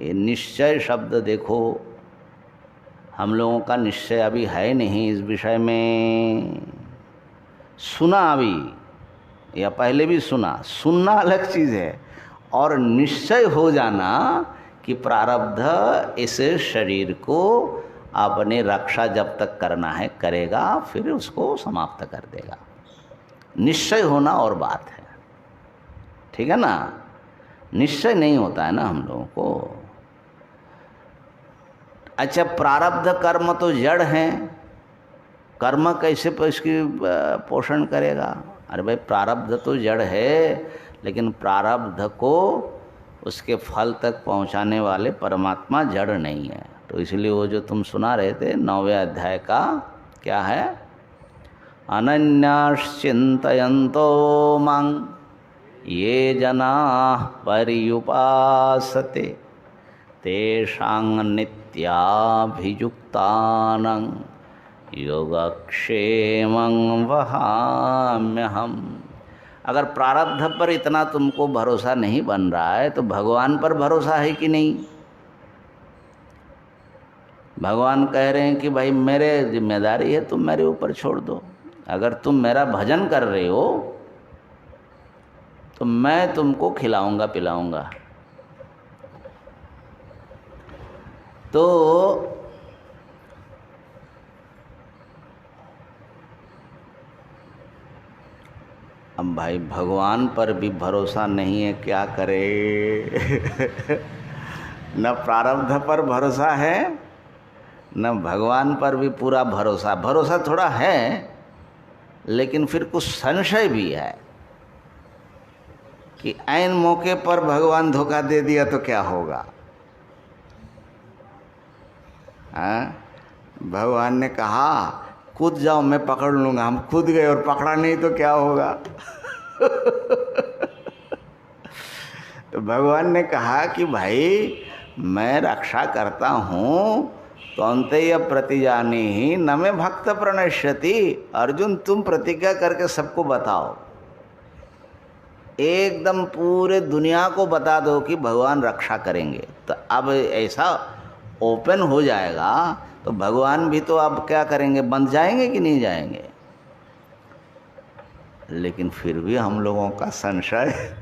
ये निश्चय शब्द देखो, हम लोगों का निश्चय अभी है नहीं इस विषय में। सुना अभी या पहले भी सुना, सुनना अलग चीज़ है, और निश्चय हो जाना कि प्रारब्ध इस शरीर को अपने रक्षा जब तक करना है करेगा, फिर उसको समाप्त कर देगा। निश्चय होना और बात है, ठीक है ना। निश्चय नहीं होता है ना हम लोगों को। अच्छा, प्रारब्ध कर्म तो जड़ हैं, कर्म कैसे इसकी पोषण करेगा? अरे भाई, प्रारब्ध तो जड़ है, लेकिन प्रारब्ध को उसके फल तक पहुंचाने वाले परमात्मा जड़ नहीं है। तो इसलिए वो जो तुम सुना रहे थे 9वें अध्याय का, क्या है? अनन्याश्चिन्तयन्तो मां ये जनाः पर्युपासते तेषां नित्याभियुक्तानां योगक्षेमं वहाम्यहम्। अगर प्रारब्ध पर इतना तुमको भरोसा नहीं बन रहा है तो भगवान पर भरोसा है कि नहीं? भगवान कह रहे हैं कि भाई मेरे जिम्मेदारी है, तुम मेरे ऊपर छोड़ दो। अगर तुम मेरा भजन कर रहे हो तो मैं तुमको खिलाऊंगा पिलाऊंगा। तो अब भाई भगवान पर भी भरोसा नहीं है, क्या करे? न प्रारब्ध पर भरोसा है, न भगवान पर भी पूरा भरोसा। भरोसा थोड़ा है, लेकिन फिर कुछ संशय भी है कि ऐन मौके पर भगवान धोखा दे दिया तो क्या होगा। भगवान ने कहा कूद जाओ, मैं पकड़ लूँगा। हम कूद गए और पकड़ा नहीं तो क्या होगा? तो भगवान ने कहा कि भाई मैं रक्षा करता हूँ, कौन्तेय प्रतिजानी ही न में भक्त प्रणश्यति। अर्जुन, तुम प्रतिज्ञा करके सबको बताओ, एकदम पूरे दुनिया को बता दो कि भगवान रक्षा करेंगे। तो अब ऐसा ओपन हो जाएगा तो भगवान भी तो अब क्या करेंगे, बंद जाएंगे कि नहीं जाएंगे? लेकिन फिर भी हम लोगों का संशय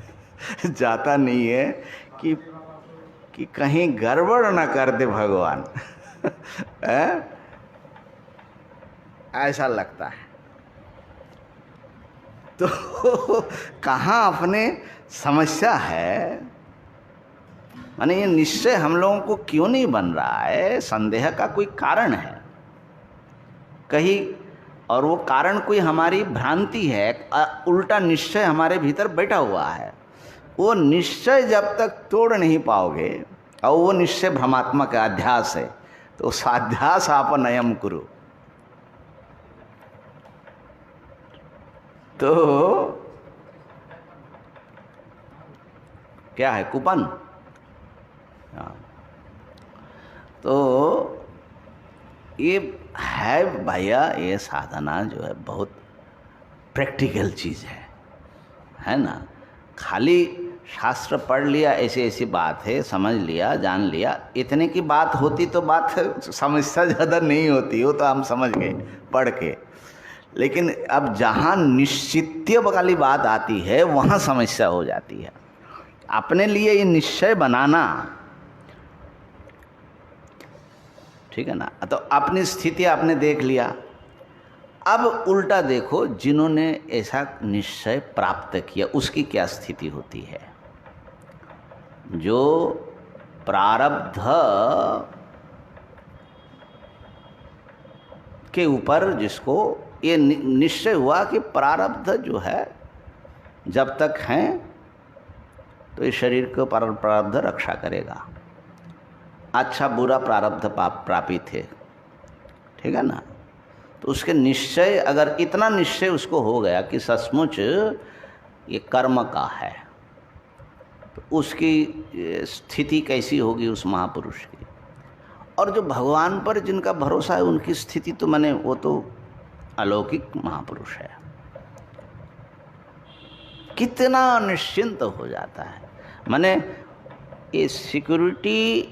जाता नहीं है कि कहीं गड़बड़ न कर दे भगवान। ऐसा लगता है। तो कहाँ अपने समस्या है? माने ये निश्चय हम लोगों को क्यों नहीं बन रहा है? संदेह का कोई कारण है कहीं, और वो कारण कोई हमारी भ्रांति है, उल्टा निश्चय हमारे भीतर बैठा हुआ है। वो निश्चय जब तक तोड़ नहीं पाओगे, और वो निश्चय भ्रमात्मक अध्यास है, तो साध्यास आप नयम कुरु। तो क्या है? कूपन। तो ये है भैया, ये साधना जो है बहुत प्रैक्टिकल चीज़ है ना। खाली शास्त्र पढ़ लिया, ऐसी ऐसी बात है, समझ लिया, जान लिया, इतने की बात होती तो बात समस्या ज़्यादा नहीं होती, वो तो हम समझ गए पढ़ के। लेकिन अब जहाँ निश्चित्य वाली बात आती है वहाँ समस्या हो जाती है। अपने लिए ये निश्चय बनाना, ठीक है ना। तो अपनी स्थिति आपने देख लिया। अब उल्टा देखो, जिन्होंने ऐसा निश्चय प्राप्त किया उसकी क्या स्थिति होती है। जो प्रारब्ध के ऊपर जिसको ये निश्चय हुआ कि प्रारब्ध जो है जब तक हैं तो इस शरीर को प्रारब्ध रक्षा करेगा। अच्छा बुरा प्रारब्ध प्रापित है, ठीक है ना। तो उसके निश्चय, अगर इतना निश्चय उसको हो गया कि सचमुच ये कर्म का है, तो उसकी स्थिति कैसी होगी उस महापुरुष की। और जो भगवान पर जिनका भरोसा है उनकी स्थिति तो माने वो तो अलौकिक महापुरुष है। कितना निश्चिंत हो जाता है। माने ये सिक्योरिटी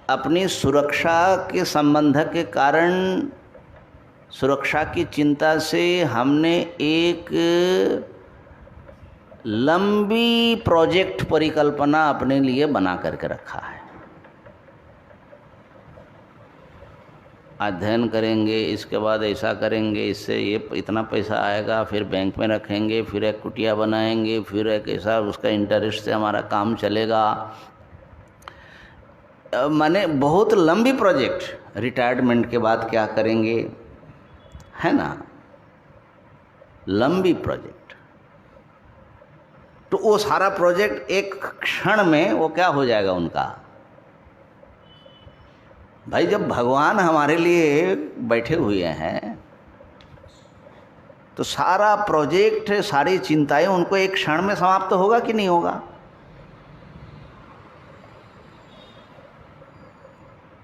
अपनी सुरक्षा के संबंध के कारण, सुरक्षा की चिंता से हमने एक लंबी प्रोजेक्ट परिकल्पना अपने लिए बना करके रखा है। अध्ययन करेंगे, इसके बाद ऐसा करेंगे, इससे ये इतना पैसा आएगा, फिर बैंक में रखेंगे, फिर एक कुटिया बनाएंगे, फिर एक ऐसा उसका इंटरेस्ट से हमारा काम चलेगा। माने बहुत लंबी प्रोजेक्ट। रिटायरमेंट के बाद क्या करेंगे, है ना, लंबी प्रोजेक्ट। तो वो सारा प्रोजेक्ट एक क्षण में वो क्या हो जाएगा उनका। भाई जब भगवान हमारे लिए बैठे हुए हैं तो सारा प्रोजेक्ट, सारी चिंताएं उनको एक क्षण में समाप्त होगा कि नहीं होगा।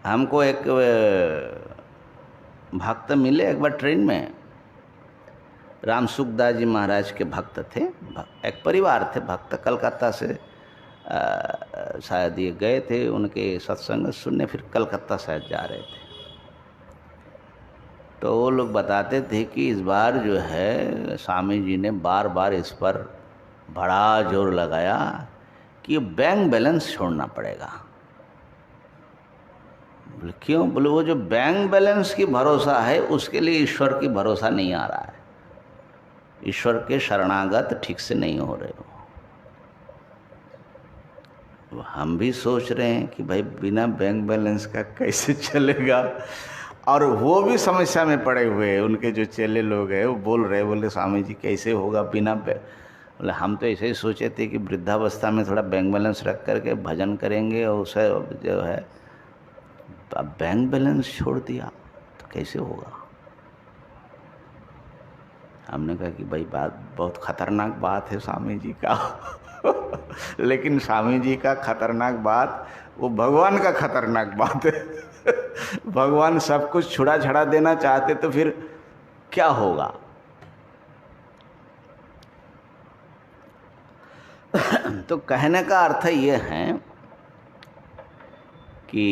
हमको एक भक्त मिले एक बार ट्रेन में, राम सुखदास जी महाराज के भक्त थे। एक परिवार थे भक्त, कलकत्ता से शायद ये गए थे उनके सत्संग सुनने, फिर कलकत्ता शायद जा रहे थे। तो वो लोग बताते थे कि इस बार जो है स्वामी जी ने बार बार इस पर बड़ा जोर लगाया कि बैंक बैलेंस छोड़ना पड़ेगा। बोले क्यों? बोले वो जो बैंक बैलेंस की भरोसा है उसके लिए ईश्वर की भरोसा नहीं आ रहा है, ईश्वर के शरणागत ठीक से नहीं हो रहे हो। हम भी सोच रहे हैं कि भाई बिना बैंक बैलेंस का कैसे चलेगा, और वो भी समस्या में पड़े हुए हैं। उनके जो चेले लोग हैं वो बोल रहे, बोले स्वामी जी कैसे होगा बिना बोले हम तो ऐसे ही सोचे थे कि वृद्धावस्था में थोड़ा बैंक बैलेंस रख करके भजन करेंगे, और उसे जो है अब बैंक बैलेंस छोड़ दिया तो कैसे होगा। हमने कहा कि भाई बात बहुत खतरनाक बात है स्वामी जी का लेकिन स्वामी जी का खतरनाक बात वो भगवान का खतरनाक बात है भगवान सब कुछ छुड़ा छड़ा देना चाहते तो फिर क्या होगा। तो कहने का अर्थ ये है कि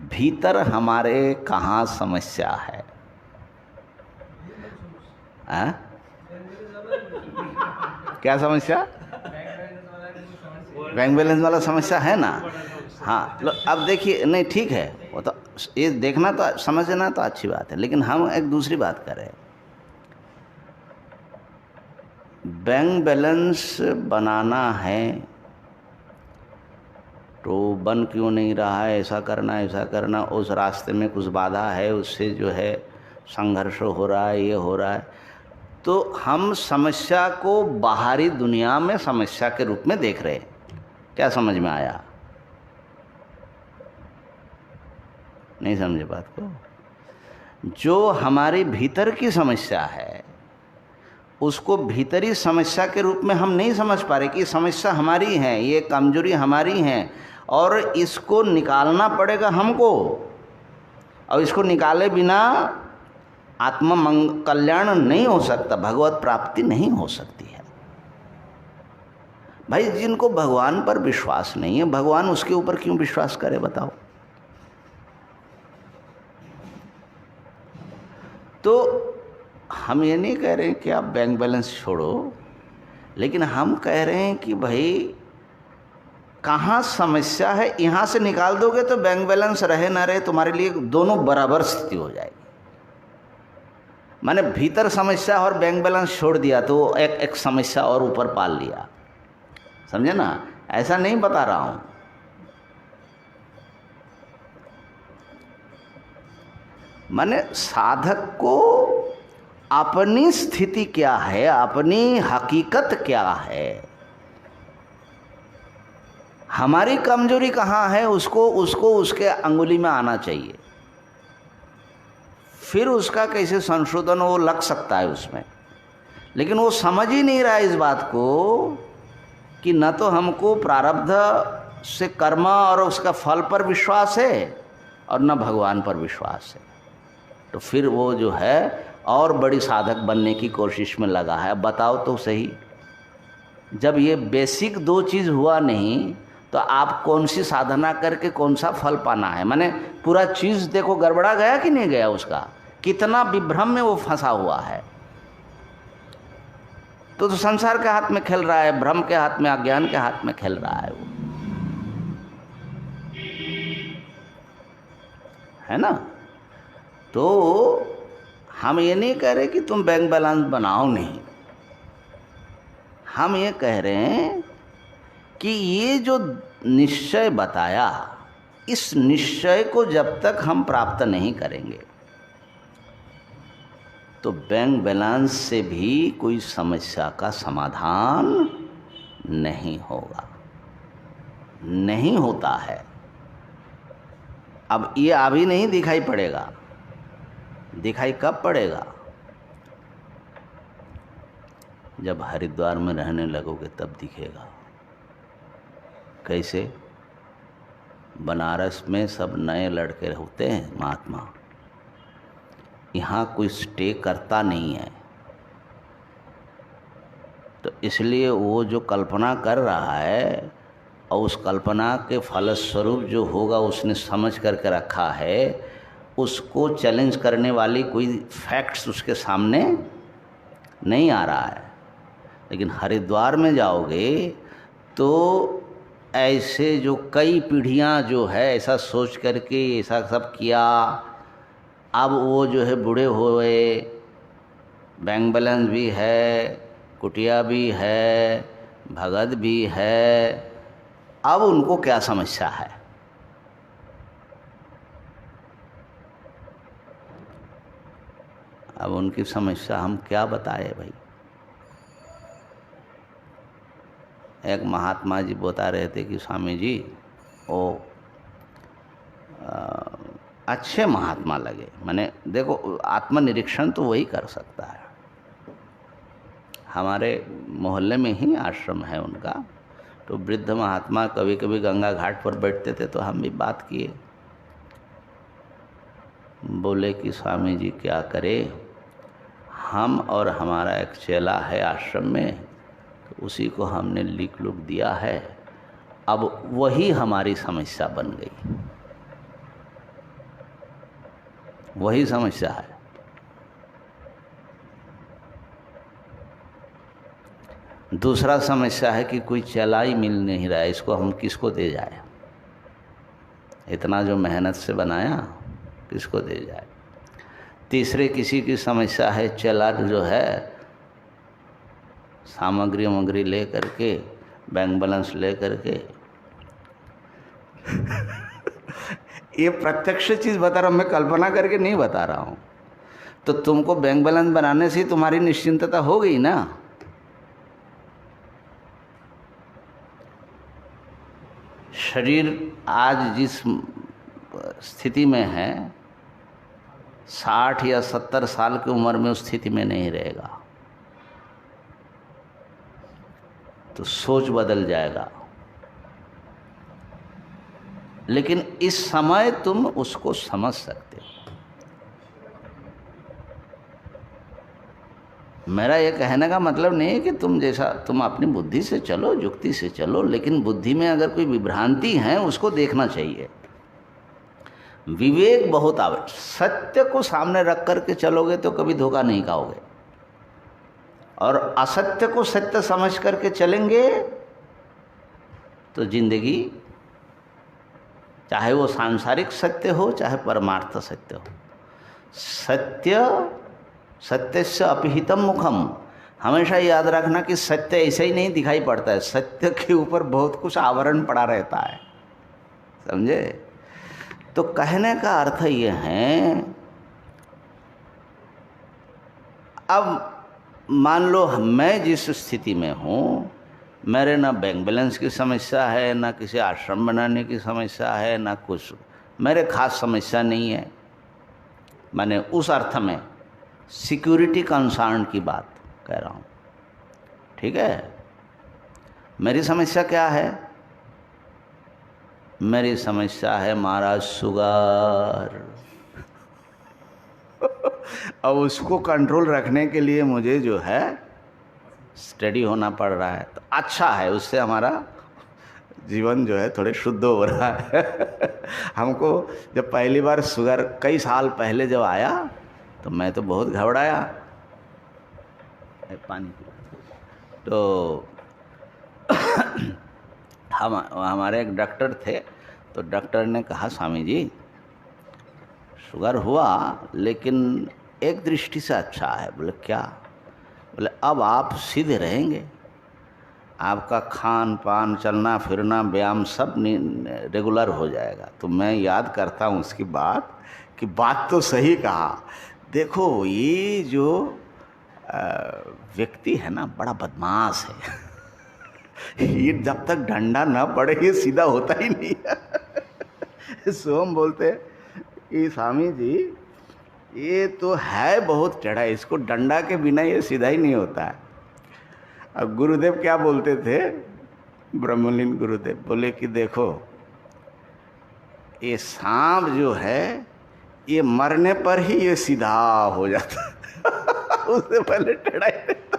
भीतर हमारे कहाँ समस्या है, क्या समस्या? बैंक बैलेंस वाला समस्या है ना। हाँ अब देखिए, नहीं ठीक है, वो तो ये देखना तो समझना तो अच्छी बात है, लेकिन हम एक दूसरी बात कर रहे हैं। बैंक बैलेंस बनाना है तो बन क्यों नहीं रहा है, ऐसा करना, उस रास्ते में कुछ बाधा है, उससे जो है संघर्ष हो रहा है, ये हो रहा है। तो हम समस्या को बाहरी दुनिया में समस्या के रूप में देख रहे हैं। क्या समझ में आया? नहीं समझे बात को? जो हमारी भीतर की समस्या है उसको भीतरी समस्या के रूप में हम नहीं समझ पा रहे कि समस्या हमारी है, ये कमजोरी हमारी है और इसको निकालना पड़ेगा हमको, और इसको निकाले बिना आत्म कल्याण नहीं हो सकता, भगवत प्राप्ति नहीं हो सकती है। भाई जिनको भगवान पर विश्वास नहीं है, भगवान उसके ऊपर क्यों विश्वास करे बताओ? तो हम ये नहीं कह रहे हैं कि आप बैंक बैलेंस छोड़ो, लेकिन हम कह रहे हैं कि भाई कहाँ समस्या है, यहाँ से निकाल दोगे तो बैंक बैलेंस रहे ना रहे तुम्हारे लिए दोनों बराबर स्थिति हो जाएगी। माने भीतर समस्या और बैंक बैलेंस छोड़ दिया तो एक समस्या और ऊपर पाल लिया, समझे ना? ऐसा नहीं बता रहा हूँ। माने साधक को अपनी स्थिति क्या है, अपनी हकीकत क्या है, हमारी कमजोरी कहाँ है, उसको उसके अंगुली में आना चाहिए। फिर उसका कैसे संशोधन वो लग सकता है उसमें। लेकिन वो समझ ही नहीं रहा इस बात को कि न तो हमको प्रारब्ध से कर्म और उसका फल पर विश्वास है और न भगवान पर विश्वास है। तो फिर वो जो है और बड़ी साधक बनने की कोशिश में लगा है। बताओ तो सही, जब ये बेसिक दो चीज़ हुआ नहीं तो आप कौन सी साधना करके कौन सा फल पाना है। माने पूरा चीज़ देखो गड़बड़ा गया कि नहीं गया, उसका कितना विभ्रम में वो फंसा हुआ है। तो संसार के हाथ में खेल रहा है, भ्रम के हाथ में, अज्ञान के हाथ में खेल रहा है वो, है ना। तो हम ये नहीं कह रहे कि तुम बैंक बैलेंस बनाओ नहीं, हम ये कह रहे हैं कि ये जो निश्चय बताया, इस निश्चय को जब तक हम प्राप्त नहीं करेंगे तो बैंक बैलेंस से भी कोई समस्या का समाधान नहीं होगा, नहीं होता है। अब ये अभी नहीं दिखाई पड़ेगा, दिखाई कब पड़ेगा? जब हरिद्वार में रहने लगोगे तब दिखेगा। कैसे? बनारस में सब नए लड़के होते हैं महात्मा, यहाँ कोई स्टे करता नहीं है, तो इसलिए वो जो कल्पना कर रहा है और उस कल्पना के फलस्वरूप जो होगा उसने समझ करके रखा है, उसको चैलेंज करने वाली कोई फैक्ट्स उसके सामने नहीं आ रहा है। लेकिन हरिद्वार में जाओगे तो ऐसे जो कई पीढ़ियां जो है ऐसा सोच करके ऐसा सब किया, अब वो जो है बूढ़े हुए, बैंक बैलेंस भी है, कुटिया भी है, भगत भी है, अब उनको क्या समस्या है? अब उनकी समस्या हम क्या बताए भाई। एक महात्मा जी बता रहे थे कि स्वामी जी वो अच्छे महात्मा लगे। मैंने देखो, आत्मनिरीक्षण तो वही कर सकता है। हमारे मोहल्ले में ही आश्रम है उनका, तो वृद्ध महात्मा कभी कभी गंगा घाट पर बैठते थे तो हम भी बात किए। बोले कि स्वामी जी क्या करें, हम और हमारा एक चेला है आश्रम में, तो उसी को हमने लिख लुक दिया है, अब वही हमारी समस्या बन गई, वही समस्या है। दूसरा समस्या है कि कोई चेला ही मिल नहीं रहा है, इसको हम किसको दे जाए, इतना जो मेहनत से बनाया किसको दे जाए। तीसरे किसी की समस्या है, चेला जो है सामग्री वमग्री ले करके, बैंक बैलेंस ले करके ये प्रत्यक्ष चीज़ बता रहा हूँ मैं, कल्पना करके नहीं बता रहा हूँ। तो तुमको बैंक बैलेंस बनाने से तुम्हारी निश्चिंतता हो गई ना। शरीर आज जिस स्थिति में है, 60 या 70 साल की उम्र में उस स्थिति में नहीं रहेगा, तो सोच बदल जाएगा। लेकिन इस समय तुम उसको समझ सकते हो। मेरा ये कहने का मतलब नहीं है कि तुम अपनी बुद्धि से चलो, युक्ति से चलो, लेकिन बुद्धि में अगर कोई विभ्रांति है उसको देखना चाहिए। विवेक बहुत आवश्यक। सत्य को सामने रख करके चलोगे तो कभी धोखा नहीं खाओगे, और असत्य को सत्य समझ करके चलेंगे तो जिंदगी, चाहे वो सांसारिक सत्य हो चाहे परमार्थ सत्य हो, सत्य से अपिहितम मुखम। हमेशा याद रखना कि सत्य ऐसे ही नहीं दिखाई पड़ता है, सत्य के ऊपर बहुत कुछ आवरण पड़ा रहता है, समझे। तो कहने का अर्थ ये है, अब मान लो मैं जिस स्थिति में हूँ, मेरे ना बैंक बैलेंस की समस्या है, ना किसी आश्रम बनाने की समस्या है, ना कुछ, मेरे खास समस्या नहीं है। मैंने उस अर्थ में सिक्योरिटी कंसर्न की बात कह रहा हूँ। ठीक है। मेरी समस्या क्या है? मेरी समस्या है महाराज शुगर। अब उसको कंट्रोल रखने के लिए मुझे जो है स्टडी होना पड़ रहा है। तो अच्छा है, उससे हमारा जीवन जो है थोड़े शुद्ध हो रहा है। हमको जब पहली बार शुगर कई साल पहले जब आया तो मैं तो बहुत घबराया। पानी तो हमारे एक डॉक्टर थे, तो डॉक्टर ने कहा स्वामी जी शुगर हुआ लेकिन एक दृष्टि से अच्छा है। बोले क्या? बोले अब आप सीधे रहेंगे, आपका खान पान चलना फिरना व्यायाम सब रेगुलर हो जाएगा। तो मैं याद करता हूँ उसकी बात कि बात तो सही कहा। देखो ये जो व्यक्ति है ना बड़ा बदमाश है। ये जब तक डंडा ना पड़े ये सीधा होता ही नहीं है। सोम बोलते कि स्वामी जी ये तो है बहुत टेढ़ा, इसको डंडा के बिना ये सीधा ही नहीं होता है। अब गुरुदेव क्या बोलते थे? ब्रह्मलीन गुरुदेव बोले कि देखो ये सांप जो है ये मरने पर ही ये सीधा हो जाता है। उससे पहले टेढ़ा ही रहता।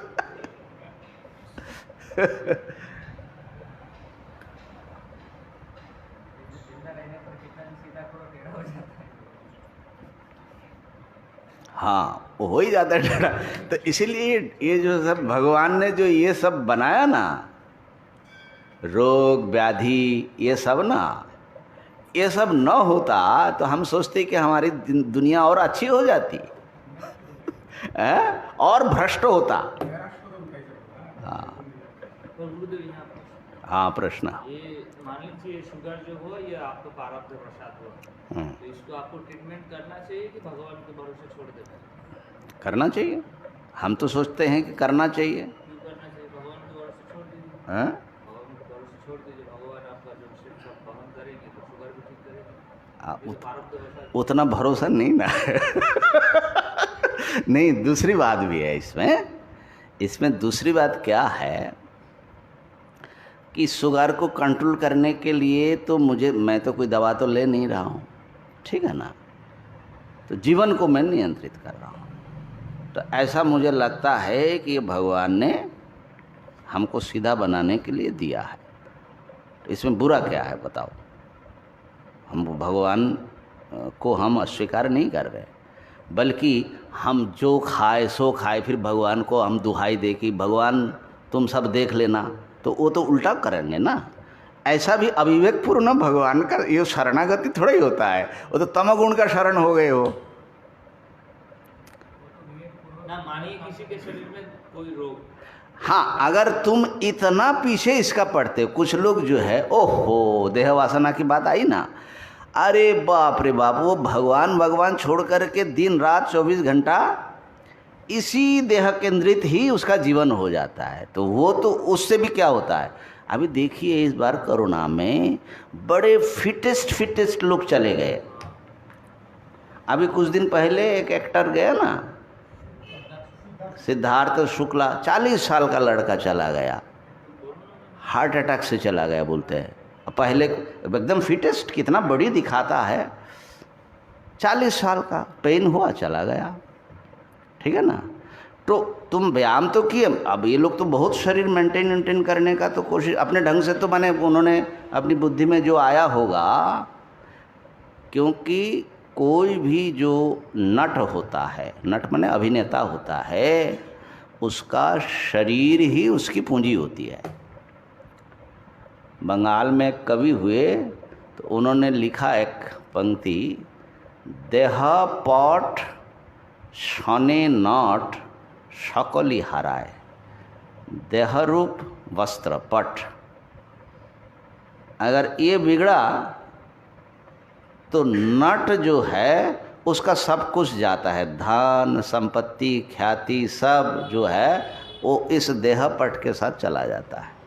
हाँ वो हो ही जाता है टेढ़ा। तो इसीलिए ये जो सब भगवान ने जो ये सब बनाया ना, रोग व्याधि ये सब ना, ये सब न होता तो हम सोचते कि हमारी दुनिया और अच्छी हो जाती है और भ्रष्ट होता। हाँ हाँ प्रश्न। ये मान लीजिए शुगर जो हो ये आपको प्रारब्ध प्रसाद हो, तो इसको आपको ट्रीटमेंट करना चाहिए कि भगवान के भरोसे छोड़ देना चाहिए? करना चाहिए। हम तो सोचते हैं कि करना चाहिए। क्यों करना चाहिए? भगवान के भरोसे छोड़ दीजिए। भगवान के भरोसे छोड़ दीजिए, भगवान आपका जो सब वहन करेंगे तो शुगर भी ठीक करेंगे। उतना भरोसा नहीं ना। नहीं, दूसरी बात भी है इसमें दूसरी बात क्या है कि शुगर को कंट्रोल करने के लिए तो मैं तो कोई दवा तो ले नहीं रहा हूँ, ठीक है ना। तो जीवन को मैं नियंत्रित कर रहा हूँ। तो ऐसा मुझे लगता है कि भगवान ने हमको सीधा बनाने के लिए दिया है। तो इसमें बुरा क्या है बताओ? हम भगवान को हम अस्वीकार नहीं कर रहे, बल्कि हम जो खाए सो खाए, फिर भगवान को हम दुहाई दे कि भगवान तुम सब देख लेना, तो वो तो उल्टा करेंगे ना। ऐसा भी अविवेकपूर्ण भगवान का ये शरणागति थोड़ा ही होता है, वो तो तमगुण का शरण हो गए हो ना। मानिए किसी के शरीर में कोई रोग, हाँ, अगर तुम इतना पीछे इसका पढ़ते, कुछ लोग जो है ओहो देह वासना की बात आई ना, अरे बाप रे बाप, वो भगवान छोड़ करके दिन रात 24 घंटा इसी देह केंद्रित ही उसका जीवन हो जाता है। तो वो तो उससे भी क्या होता है? अभी देखिए इस बार कोरोना में बड़े फिटेस्ट लोग चले गए। अभी कुछ दिन पहले एक एक्टर गया ना, सिद्धार्थ शुक्ला, 40 साल का लड़का चला गया, हार्ट अटैक से चला गया बोलते हैं। पहले एकदम फिटेस्ट, कितना बड़ी दिखाता है, 40 साल का, पेन हुआ चला गया, ठीक है ना। तो तुम व्यायाम तो किए, अब ये लोग तो बहुत शरीर मेंटेन करने का तो कोशिश अपने ढंग से, तो माने उन्होंने अपनी बुद्धि में जो आया होगा, क्योंकि कोई भी जो नट होता है, नट माने अभिनेता होता है, उसका शरीर ही उसकी पूंजी होती है। बंगाल में एक कवि हुए तो उन्होंने लिखा एक पंक्ति, देह पट शने नट सकली हाराए, देहरूप वस्त्र पट। अगर ये बिगड़ा तो नट जो है उसका सब कुछ जाता है, धन संपत्ति ख्याति सब जो है वो इस देह पट के साथ चला जाता है।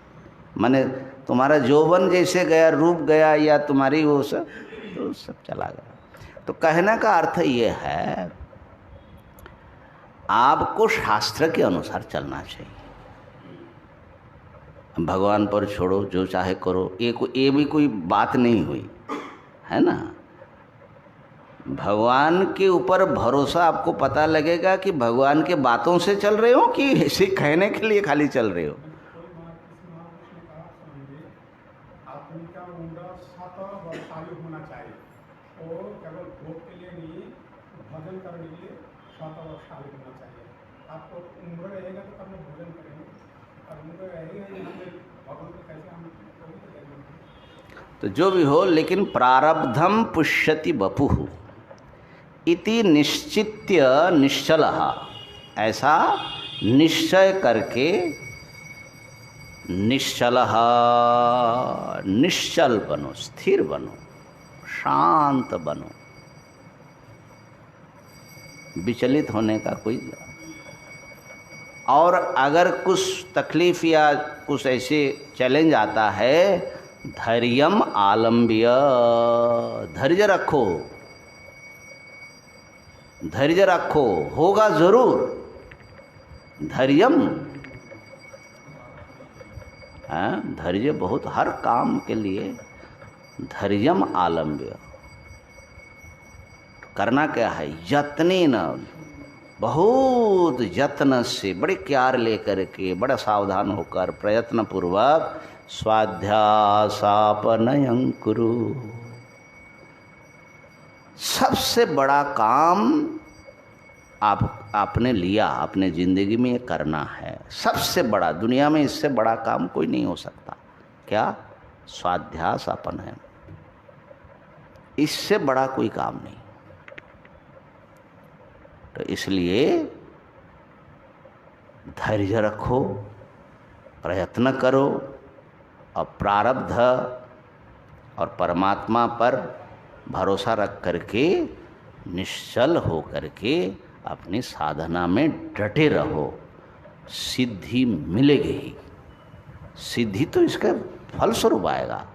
माने तुम्हारा यौवन जैसे गया, रूप गया, या तुम्हारी वो सब, तो सब चला गया। तो कहने का अर्थ ये है, आपको शास्त्र के अनुसार चलना चाहिए। भगवान पर छोड़ो, जो चाहे करो, ये भी कोई बात नहीं हुई, है ना। भगवान के ऊपर भरोसा आपको पता लगेगा कि भगवान के बातों से चल रहे हो कि इसे कहने के लिए खाली चल रहे हो। आदमी का उम्र 7 वर्ष होना चाहिए और केवल भोग के लिए नहीं, भजन करने के लिए 7 वर्ष होना चाहिए। आपको उम्र रहेगा तो कब भोजन करेंगे, और उम्र रहेगा भगवान को कैसे हम तो जो भी हो, लेकिन प्रारब्धम पुष्यति वपुः इति निश्चित्य निश्चलः, ऐसा निश्चय करके निश्चलः, निश्चल बनो, स्थिर बनो, शांत बनो। विचलित होने का कोई, और अगर कुछ तकलीफ या कुछ ऐसे चैलेंज आता है, धैर्यम आलम्ब्य, धैर्य रखो, धैर्य रखो, होगा जरूर। धैर्यम, धैर्य बहुत, हर काम के लिए धैर्यम आलम्ब्य। करना क्या है, यत्नेन, बहुत यत्न से, बड़े क्यार लेकर के, बड़ा सावधान होकर, प्रयत्न पूर्वक स्वाध्यासापनयं कुरु। सबसे बड़ा काम आपने लिया, अपने जिंदगी में ये करना है। सबसे बड़ा, दुनिया में इससे बड़ा काम कोई नहीं हो सकता। क्या? स्वाध्यासापनयन, इससे बड़ा कोई काम नहीं। तो इसलिए धैर्य रखो, प्रयत्न करो, और प्रारब्ध और परमात्मा पर भरोसा रख करके, निश्चल हो करके अपनी साधना में डटे रहो। सिद्धि मिलेगी ही, सिद्धि तो इसका फलस्वरूप आएगा।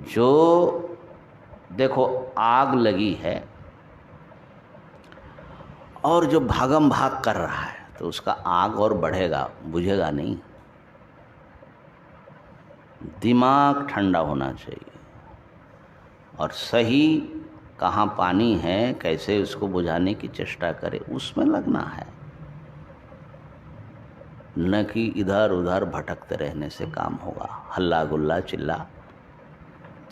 जो देखो, आग लगी है और जो भागम भाग कर रहा है, तो उसका आग और बढ़ेगा, बुझेगा नहीं। दिमाग ठंडा होना चाहिए और सही कहाँ पानी है, कैसे उसको बुझाने की चेष्टा करे, उसमें लगना है, न कि इधर उधर भटकते रहने से काम होगा। हल्ला गुल्ला चिल्ला,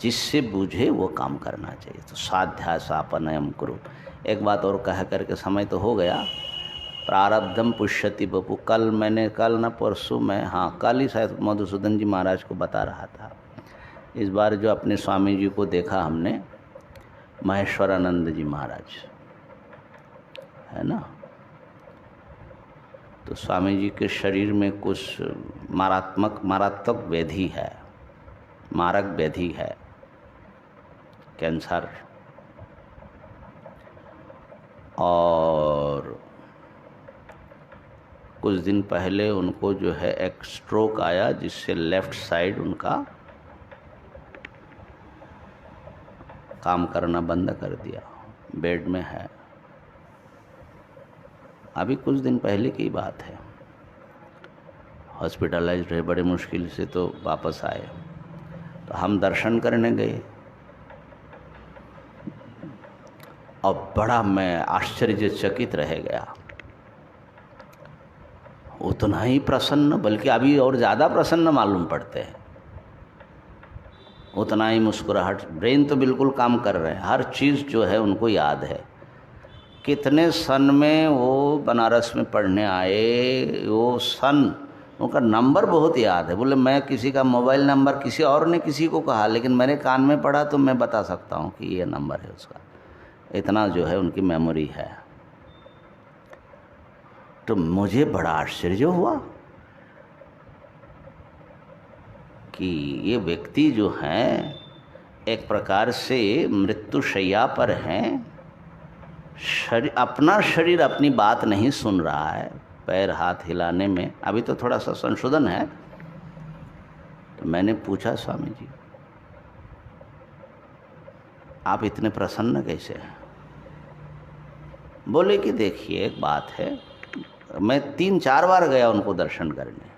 जिससे बुझे वो काम करना चाहिए। तो स्वाध्यासापनयं कुरु। एक बात और कह करके समय तो हो गया। प्रारब्धम पुष्यति वपुः, कल न परसों में, हाँ कल ही शायद मधुसूदन जी महाराज को बता रहा था। इस बार जो अपने स्वामी जी को देखा हमने, महेश्वरानंद जी महाराज, है ना, तो स्वामी जी के शरीर में कुछ मारात्मक व्याधि है, मारक व्याधि है, कैंसर। और कुछ दिन पहले उनको जो है एक स्ट्रोक आया, जिससे लेफ्ट साइड उनका काम करना बंद कर दिया, बेड में है। अभी कुछ दिन पहले की बात है। हॉस्पिटलाइज्ड रहे, बड़े मुश्किल से तो वापस आए। तो हम दर्शन करने गए और बड़ा मैं आश्चर्यचकित रह गया। उतना ही प्रसन्न, बल्कि अभी और ज़्यादा प्रसन्न मालूम पड़ते हैं। उतना ही मुस्कुराहट, ब्रेन तो बिल्कुल काम कर रहे हैं, हर चीज़ जो है उनको याद है। कितने सन में वो बनारस में पढ़ने आए, वो सन, उनका नंबर बहुत याद है। बोले मैं किसी का मोबाइल नंबर, किसी और ने किसी को कहा, लेकिन मेरे कान में पड़ा तो मैं बता सकता हूँ कि ये नंबर है उसका। इतना जो है उनकी मेमोरी है। तो मुझे बड़ा आश्चर्य हुआ कि ये व्यक्ति जो हैं एक प्रकार से मृत्युशैया पर हैं, अपना शरीर अपनी बात नहीं सुन रहा है, पैर हाथ हिलाने में अभी तो थोड़ा सा संशोधन है। तो मैंने पूछा, स्वामी जी आप इतने प्रसन्न कैसे हैं? बोले कि देखिए एक बात है, मैं 3-4 बार गया उनको दर्शन करने,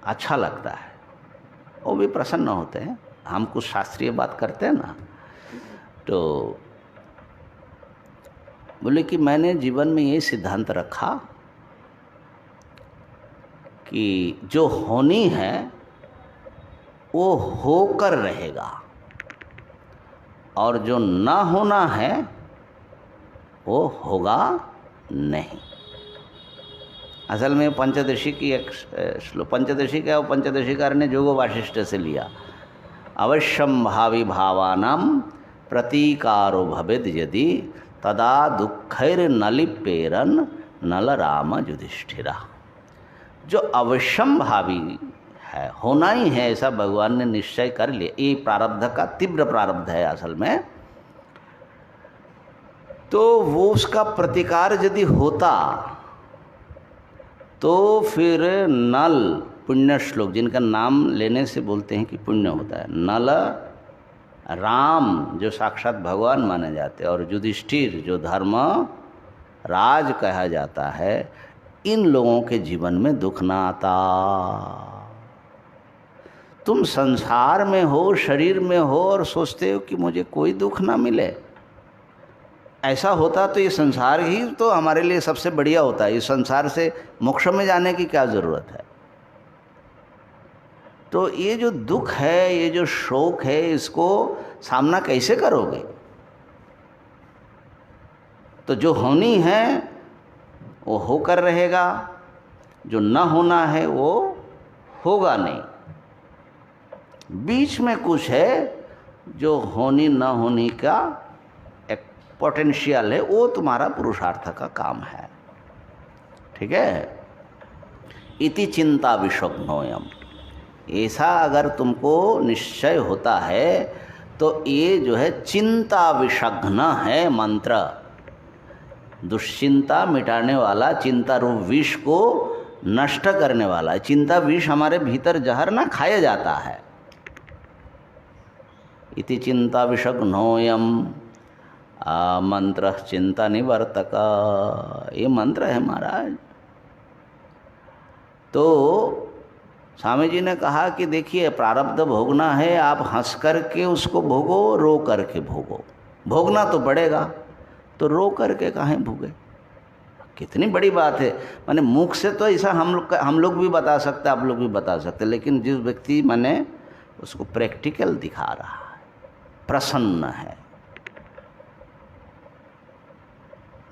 अच्छा लगता है, वो भी प्रसन्न होते हैं। हम कुछ शास्त्रीय बात करते हैं ना, तो बोले कि मैंने जीवन में ये सिद्धांत रखा कि जो होनी है वो होकर रहेगा और जो ना होना है वो होगा नहीं। असल में पंचदशी की एक श्लोक, पंचदशी का वो पंचदशीकार ने जोगो वाशिष्ठ से लिया, अवश्यम भावी भावानाम प्रतीकारो भवेद यदि तदा दुखैर नलिपेरन नल राम युधिष्ठिरा। जो अवश्यम भावी है, होना ही है, ऐसा भगवान ने निश्चय कर लिया। ये प्रारब्ध का तीव्र प्रारब्ध है असल में। तो वो उसका प्रतिकार यदि होता तो फिर नल, पुण्य श्लोक जिनका नाम लेने से बोलते हैं कि पुण्य होता है, नल राम जो साक्षात भगवान माने जाते हैं और युधिष्ठिर जो धर्म राज कहा जाता है, इन लोगों के जीवन में दुख ना आता। तुम संसार में हो, शरीर में हो और सोचते हो कि मुझे कोई दुख ना मिले। ऐसा होता तो ये संसार ही तो हमारे लिए सबसे बढ़िया होता है। इस संसार से मोक्ष में जाने की क्या ज़रूरत है? तो ये जो दुख है, ये जो शोक है, इसको सामना कैसे करोगे? तो जो होनी है वो होकर रहेगा, जो न होना है वो होगा नहीं। बीच में कुछ है जो होनी न होनी का एक पोटेंशियल है, वो तुम्हारा पुरुषार्थ का काम है। ठीक है? इति चिंता विषग्नोयम, ऐसा अगर तुमको निश्चय होता है तो ये जो है चिंता विषग्न है मंत्र, दुश्चिंता मिटाने वाला, चिंता रूप विष को नष्ट करने वाला। चिंता विष हमारे भीतर जहर ना खाया जाता है। इति चिंता विषग्नोयम मंत्र चिंता निवर्तक, ये मंत्र है महाराज। तो स्वामी जी ने कहा कि देखिए प्रारब्ध भोगना है, आप हंस करके उसको भोगो, रो करके भोगो। भोगना तो पड़ेगा, तो रो करके काहे भोगे? कितनी बड़ी बात है। माने मुख से तो ऐसा हम लोग भी बता सकते, आप लोग भी बता सकते, लेकिन जिस व्यक्ति माने उसको प्रैक्टिकल दिखा रहा है, प्रसन्न है।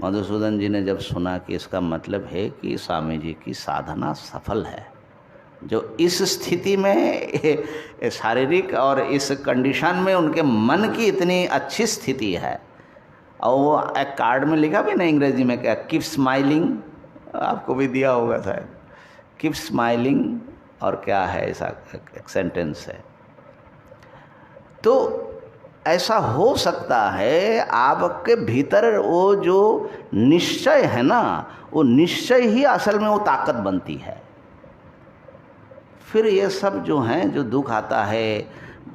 मधुसूदन जी ने जब सुना कि इसका मतलब है कि स्वामी जी की साधना सफल है, जो इस स्थिति में शारीरिक और इस कंडीशन में उनके मन की इतनी अच्छी स्थिति है, और वो एक कार्ड में लिखा भी ना अंग्रेजी में, क्या, कीप स्माइलिंग, आपको भी दिया होगा शायद, कीप स्माइलिंग, और क्या है ऐसा एक सेंटेंस है। तो ऐसा हो सकता है आपके भीतर वो जो निश्चय है ना, वो निश्चय ही असल में वो ताकत बनती है। फिर ये सब जो हैं, जो दुख आता है,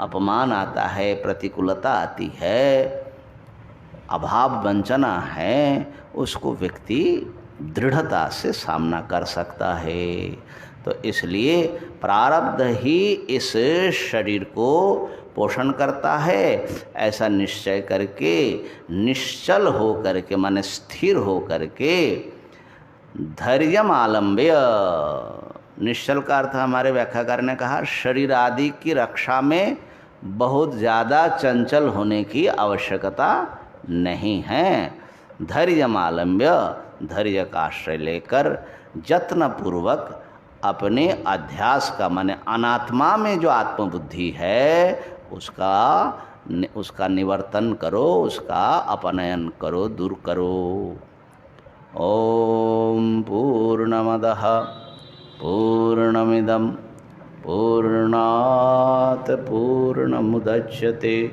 अपमान आता है, प्रतिकूलता आती है, अभाव वंचना है, उसको व्यक्ति दृढ़ता से सामना कर सकता है। तो इसलिए प्रारब्ध ही इस शरीर को पोषण करता है। ऐसा निश्चय करके, निश्चल हो करके, माने स्थिर हो करके, धैर्यम आलम्ब्य, निश्चल का अर्थ हमारे व्याख्याकार ने कहा शरीर आदि की रक्षा में बहुत ज़्यादा चंचल होने की आवश्यकता नहीं है। धैर्यम आलम्ब्य, धैर्य का आश्रय लेकर यत्नपूर्वक अपने अध्यास का, माने अनात्मा में जो आत्मबुद्धि है उसका निवर्तन करो, उसका अपनयन करो, दूर करो। ओम पूर्णमदः पूर्णमिदं पूर्णात् पूर्णमुदच्यते।